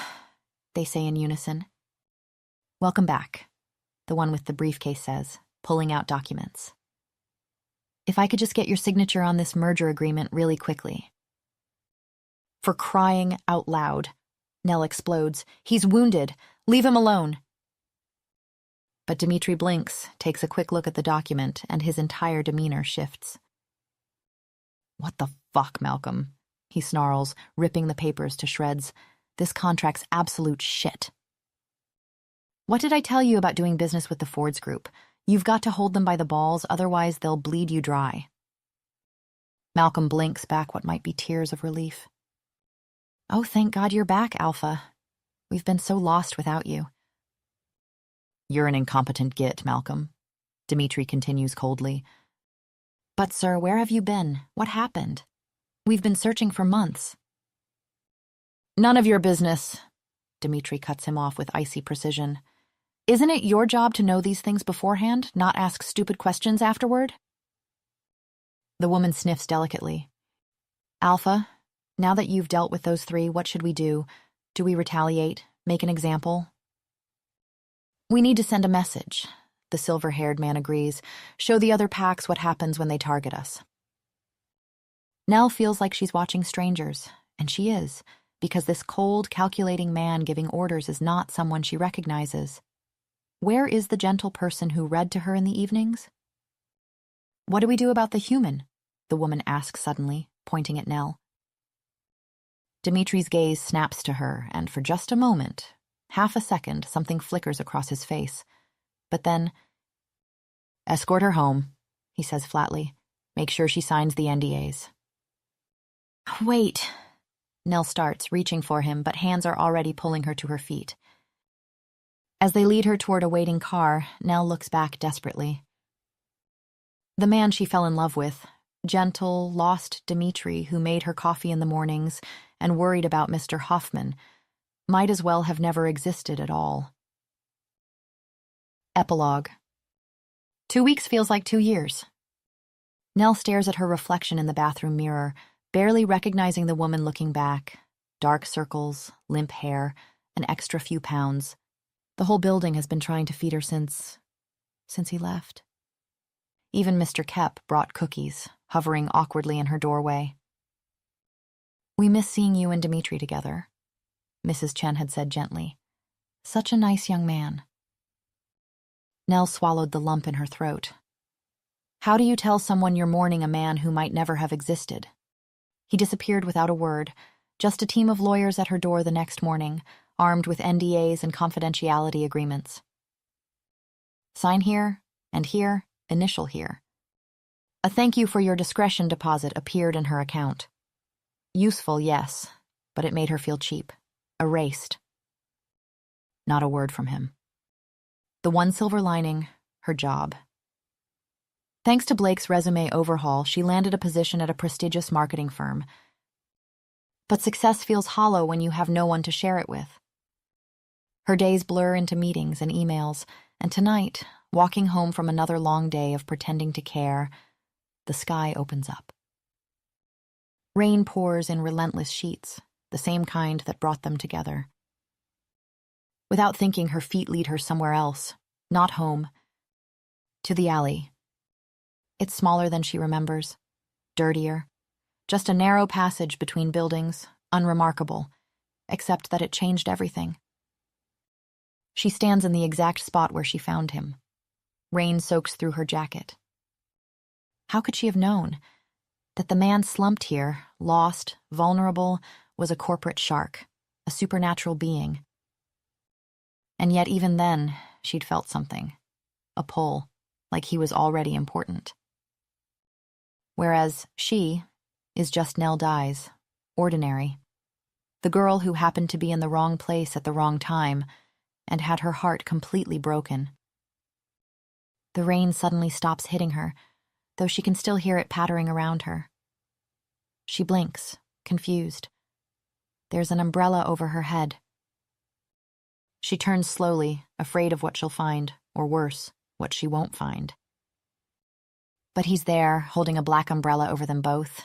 they say in unison. Welcome back, the one with the briefcase says, pulling out documents. If I could just get your signature on this merger agreement really quickly. For crying out loud, Nell explodes. He's wounded. Leave him alone. But Dmitri blinks, takes a quick look at the document, and his entire demeanor shifts. What the fuck, Malcolm? He snarls, ripping the papers to shreds. This contract's absolute shit. What did I tell you about doing business with the Fords Group? You've got to hold them by the balls, otherwise they'll bleed you dry. Malcolm blinks back what might be tears of relief. Oh, thank God you're back, Alpha. We've been so lost without you. You're an incompetent git, Malcolm, Dmitri continues coldly. But, sir, where have you been? What happened? We've been searching for months. None of your business, Dmitri cuts him off with icy precision. Isn't it your job to know these things beforehand, not ask stupid questions afterward? The woman sniffs delicately. Alpha, now that you've dealt with those three, what should we do? Do we retaliate? Make an example? We need to send a message, the silver-haired man agrees. Show the other packs what happens when they target us. Nell feels like she's watching strangers, and she is, because this cold, calculating man giving orders is not someone she recognizes. Where is the gentle person who read to her in the evenings? What do we do about the human? The woman asks suddenly, pointing at Nell. Dimitri's gaze snaps to her, and for just a moment, half a second, something flickers across his face. But then, escort her home, he says flatly. Make sure she signs the NDAs. Wait. Nell starts, reaching for him, but hands are already pulling her to her feet. As they lead her toward a waiting car, Nell looks back desperately. The man she fell in love with, gentle, lost Dmitri, who made her coffee in the mornings and worried about Mr. Hoffman, might as well have never existed at all. Epilogue. 2 weeks feels like 2 years. Nell stares at her reflection in the bathroom mirror, barely recognizing the woman looking back. Dark circles, limp hair, an extra few pounds. The whole building has been trying to feed her since he left. Even Mr. Kep brought cookies, hovering awkwardly in her doorway. We miss seeing you and Dmitri together, Mrs. Chen had said gently. Such a nice young man. Nell swallowed the lump in her throat. How do you tell someone you're mourning a man who might never have existed? He disappeared without a word, just a team of lawyers at her door the next morning, armed with NDAs and confidentiality agreements. Sign here, and here, initial here. A thank you for your discretion deposit appeared in her account. Useful, yes, but it made her feel cheap, erased. Not a word from him. The one silver lining, her job. Thanks to Blake's resume overhaul, she landed a position at a prestigious marketing firm. But success feels hollow when you have no one to share it with. Her days blur into meetings and emails, and tonight, walking home from another long day of pretending to care, the sky opens up. Rain pours in relentless sheets, the same kind that brought them together. Without thinking, her feet lead her somewhere else, not home, to the alley. It's smaller than she remembers, dirtier, just a narrow passage between buildings, unremarkable, except that it changed everything. She stands in the exact spot where she found him. Rain soaks through her jacket. How could she have known that the man slumped here, lost, vulnerable, was a corporate shark, a supernatural being? And yet even then, she'd felt something, a pull, like he was already important. Whereas she is just Nell Dyes, ordinary, the girl who happened to be in the wrong place at the wrong time and had her heart completely broken. The rain suddenly stops hitting her, though she can still hear it pattering around her. She blinks, confused. There's an umbrella over her head. She turns slowly, afraid of what she'll find, or worse, what she won't find. But he's there, holding a black umbrella over them both.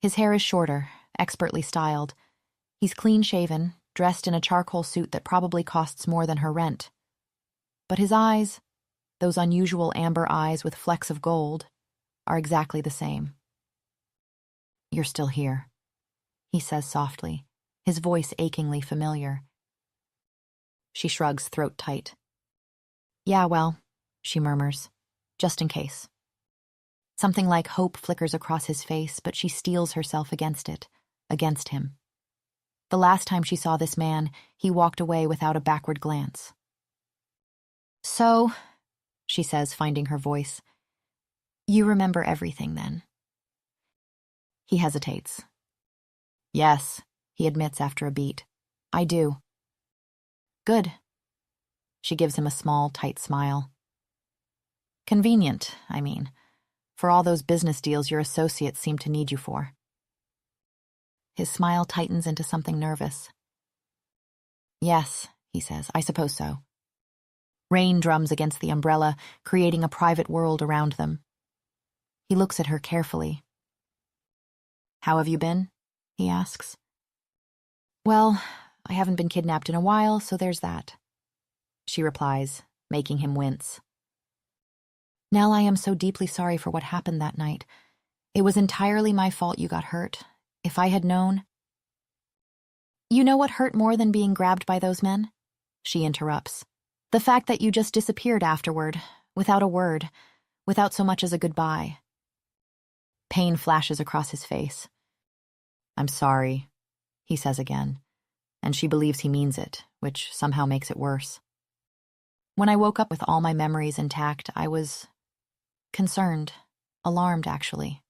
His hair is shorter, expertly styled. He's clean-shaven, dressed in a charcoal suit that probably costs more than her rent. But his eyes, those unusual amber eyes with flecks of gold, are exactly the same. You're still here, he says softly, his voice achingly familiar. She shrugs, throat tight. Yeah, well, she murmurs, just in case. Something like hope flickers across his face, but she steels herself against it, against him. The last time she saw this man, he walked away without a backward glance. So, she says, finding her voice, you remember everything then? He hesitates. Yes, he admits after a beat. I do. Good. She gives him a small, tight smile. Convenient, I mean. for all those business deals your associates seem to need you for. His smile tightens into something nervous. Yes, he says, I suppose so. Rain drums against the umbrella, creating a private world around them. He looks at her carefully. How have you been? He asks. Well, I haven't been kidnapped in a while, so there's that. She replies, making him wince. Nell, I am so deeply sorry for what happened that night. It was entirely my fault you got hurt. If I had known... You know what hurt more than being grabbed by those men? She interrupts. The fact that you just disappeared afterward, without a word, without so much as a goodbye. Pain flashes across his face. I'm sorry, he says again, and she believes he means it, which somehow makes it worse. When I woke up with all my memories intact, I was concerned, alarmed actually.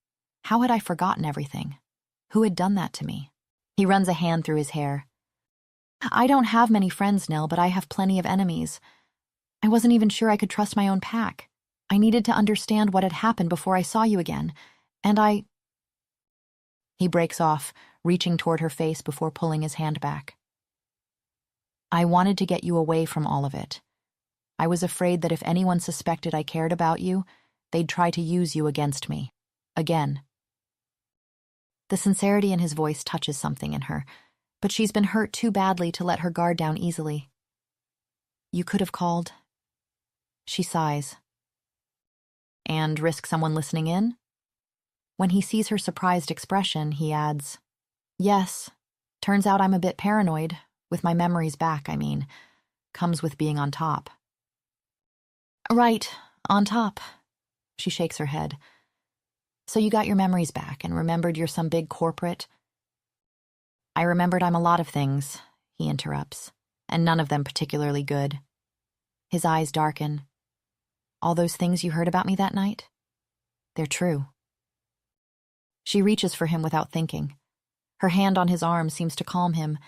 How had I forgotten everything? Who had done that to me? He runs a hand through his hair. I don't have many friends, Nell, but I have plenty of enemies. I wasn't even sure I could trust my own pack. I needed to understand what had happened before I saw you again, and I... He breaks off, reaching toward her face before pulling his hand back. I wanted to get you away from all of it. I was afraid that if anyone suspected I cared about you, they'd try to use you against me. Again. The sincerity in his voice touches something in her, but she's been hurt too badly to let her guard down easily. You could have called. She sighs. And risk someone listening in? When he sees her surprised expression, he adds, Yes, turns out I'm a bit paranoid, with my memories back, I mean. Comes with being on top. Right, on top. She shakes her head. So you got your memories back and remembered you're some big corporate? I remembered I'm a lot of things, he interrupts, and none of them particularly good. His eyes darken. All those things you heard about me that night? They're true. She reaches for him without thinking. Her hand on his arm seems to calm him,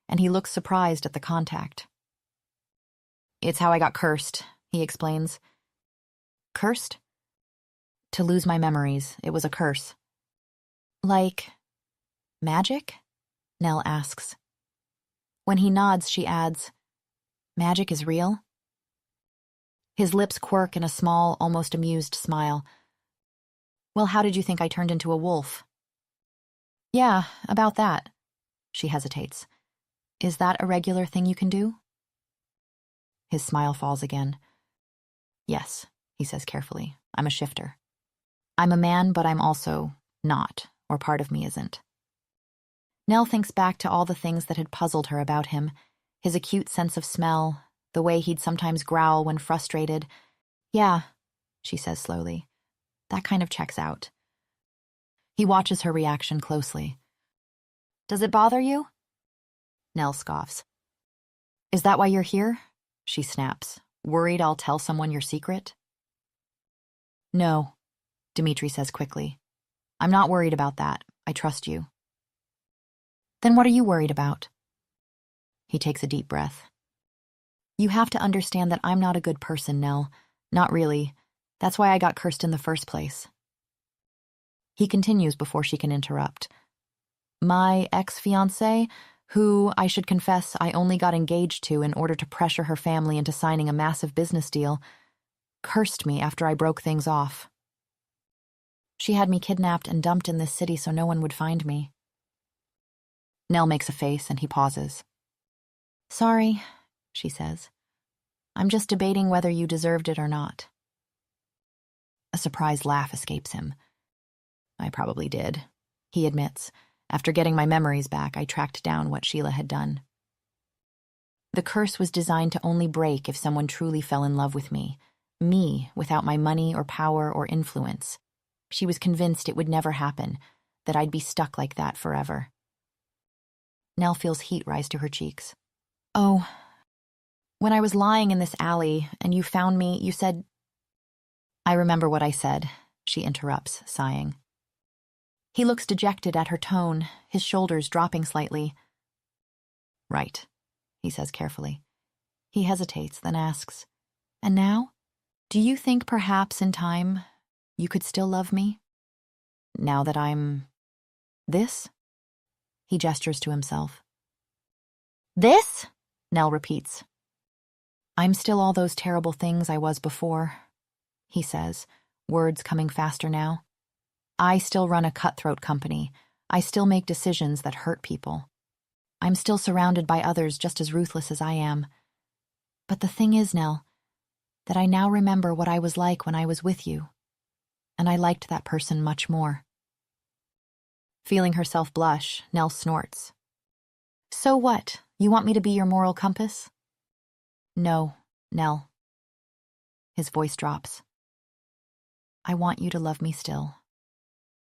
and he looks surprised at the contact. It's how I got cursed, he explains. Cursed? To lose my memories. It was a curse. Like magic? Nell asks. When he nods, she adds, Magic is real? His lips quirk in a small, almost amused smile. Well, how did you think I turned into a wolf? Yeah, about that. She hesitates. Is that a regular thing you can do? His smile falls again. Yes, he says carefully. I'm a shifter. I'm a man, but I'm also not, or part of me isn't. Nell thinks back to all the things that had puzzled her about him, his acute sense of smell, the way he'd sometimes growl when frustrated. Yeah, she says slowly. That kind of checks out. He watches her reaction closely. Does it bother you? Nell scoffs. Is that why you're here? She snaps. Worried I'll tell someone your secret? No, Dmitri says quickly. I'm not worried about that. I trust you. Then what are you worried about? He takes a deep breath. You have to understand that I'm not a good person, Nell. Not really. That's why I got cursed in the first place. He continues before she can interrupt. My ex-fiancé, who, I should confess, I only got engaged to in order to pressure her family into signing a massive business deal, cursed me after I broke things off. She had me kidnapped and dumped in this city so no one would find me. Nell makes a face and he pauses. Sorry, she says. I'm just debating whether you deserved it or not. A surprised laugh escapes him. I probably did, he admits. After getting my memories back, I tracked down what Sheila had done. The curse was designed to only break if someone truly fell in love with me without my money or power or influence. She was convinced it would never happen, that I'd be stuck like that forever. Nell feels heat rise to her cheeks. Oh, when I was lying in this alley and you found me, you said... I remember what I said, she interrupts, sighing. He looks dejected at her tone, his shoulders dropping slightly. Right, he says carefully. He hesitates, then asks, And now? Do you think perhaps in time you could still love me? Now that I'm this? He gestures to himself. This? Nell repeats. I'm still all those terrible things I was before, he says, words coming faster now. I still run a cutthroat company. I still make decisions that hurt people. I'm still surrounded by others just as ruthless as I am. But the thing is, Nell, that I now remember what I was like when I was with you, and I liked that person much more. Feeling herself blush, Nell snorts. So what? You want me to be your moral compass? No, Nell. His voice drops. I want you to love me still.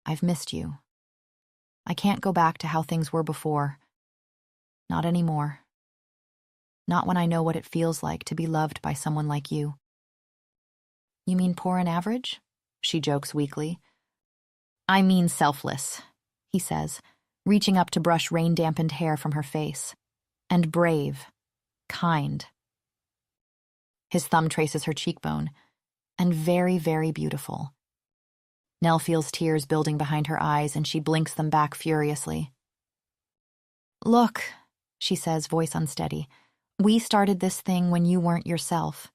I've missed you. I can't go back to how things were before. Not anymore. Not when I know what it feels like to be loved by someone like you. You mean poor and average? She jokes weakly. I mean selfless, he says, reaching up to brush rain-dampened hair from her face. And brave. Kind. His thumb traces her cheekbone. And very, very beautiful. Nell feels tears building behind her eyes, and she blinks them back furiously. Look, she says, voice unsteady. We started this thing when you weren't yourself.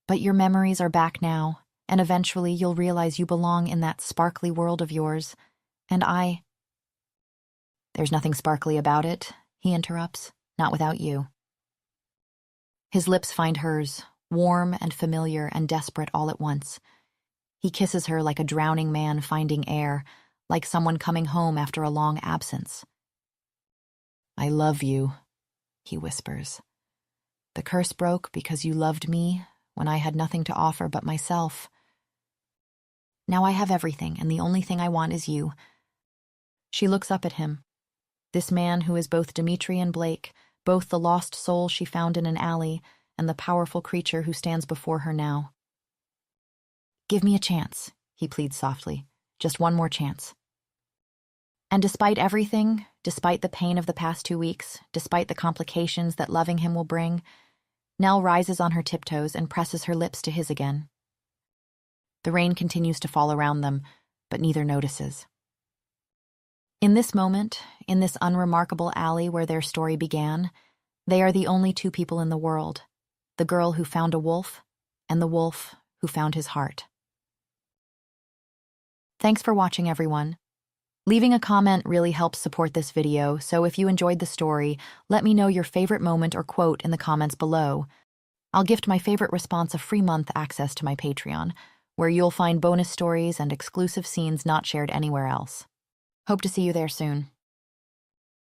But your memories are back now, and eventually you'll realize you belong in that sparkly world of yours. And I... There's nothing sparkly about it, he interrupts. Not without you. His lips find hers, warm and familiar and desperate all at once. He kisses her like a drowning man finding air, like someone coming home after a long absence. I love you, he whispers. The curse broke because you loved me when I had nothing to offer but myself. Now I have everything, and the only thing I want is you. She looks up at him. This man who is both Dimitri and Blake, both the lost soul she found in an alley and the powerful creature who stands before her now. Give me a chance, he pleads softly. Just one more chance. And despite everything, despite the pain of the past 2 weeks, despite the complications that loving him will bring, Nell rises on her tiptoes and presses her lips to his again. The rain continues to fall around them, but neither notices. In this moment, in this unremarkable alley where their story began, they are the only two people in the world, the girl who found a wolf and the wolf who found his heart. Thanks for watching, everyone. Leaving a comment really helps support this video, so if you enjoyed the story, let me know your favorite moment or quote in the comments below. I'll gift my favorite response a free month access to my Patreon, where you'll find bonus stories and exclusive scenes not shared anywhere else. Hope to see you there soon.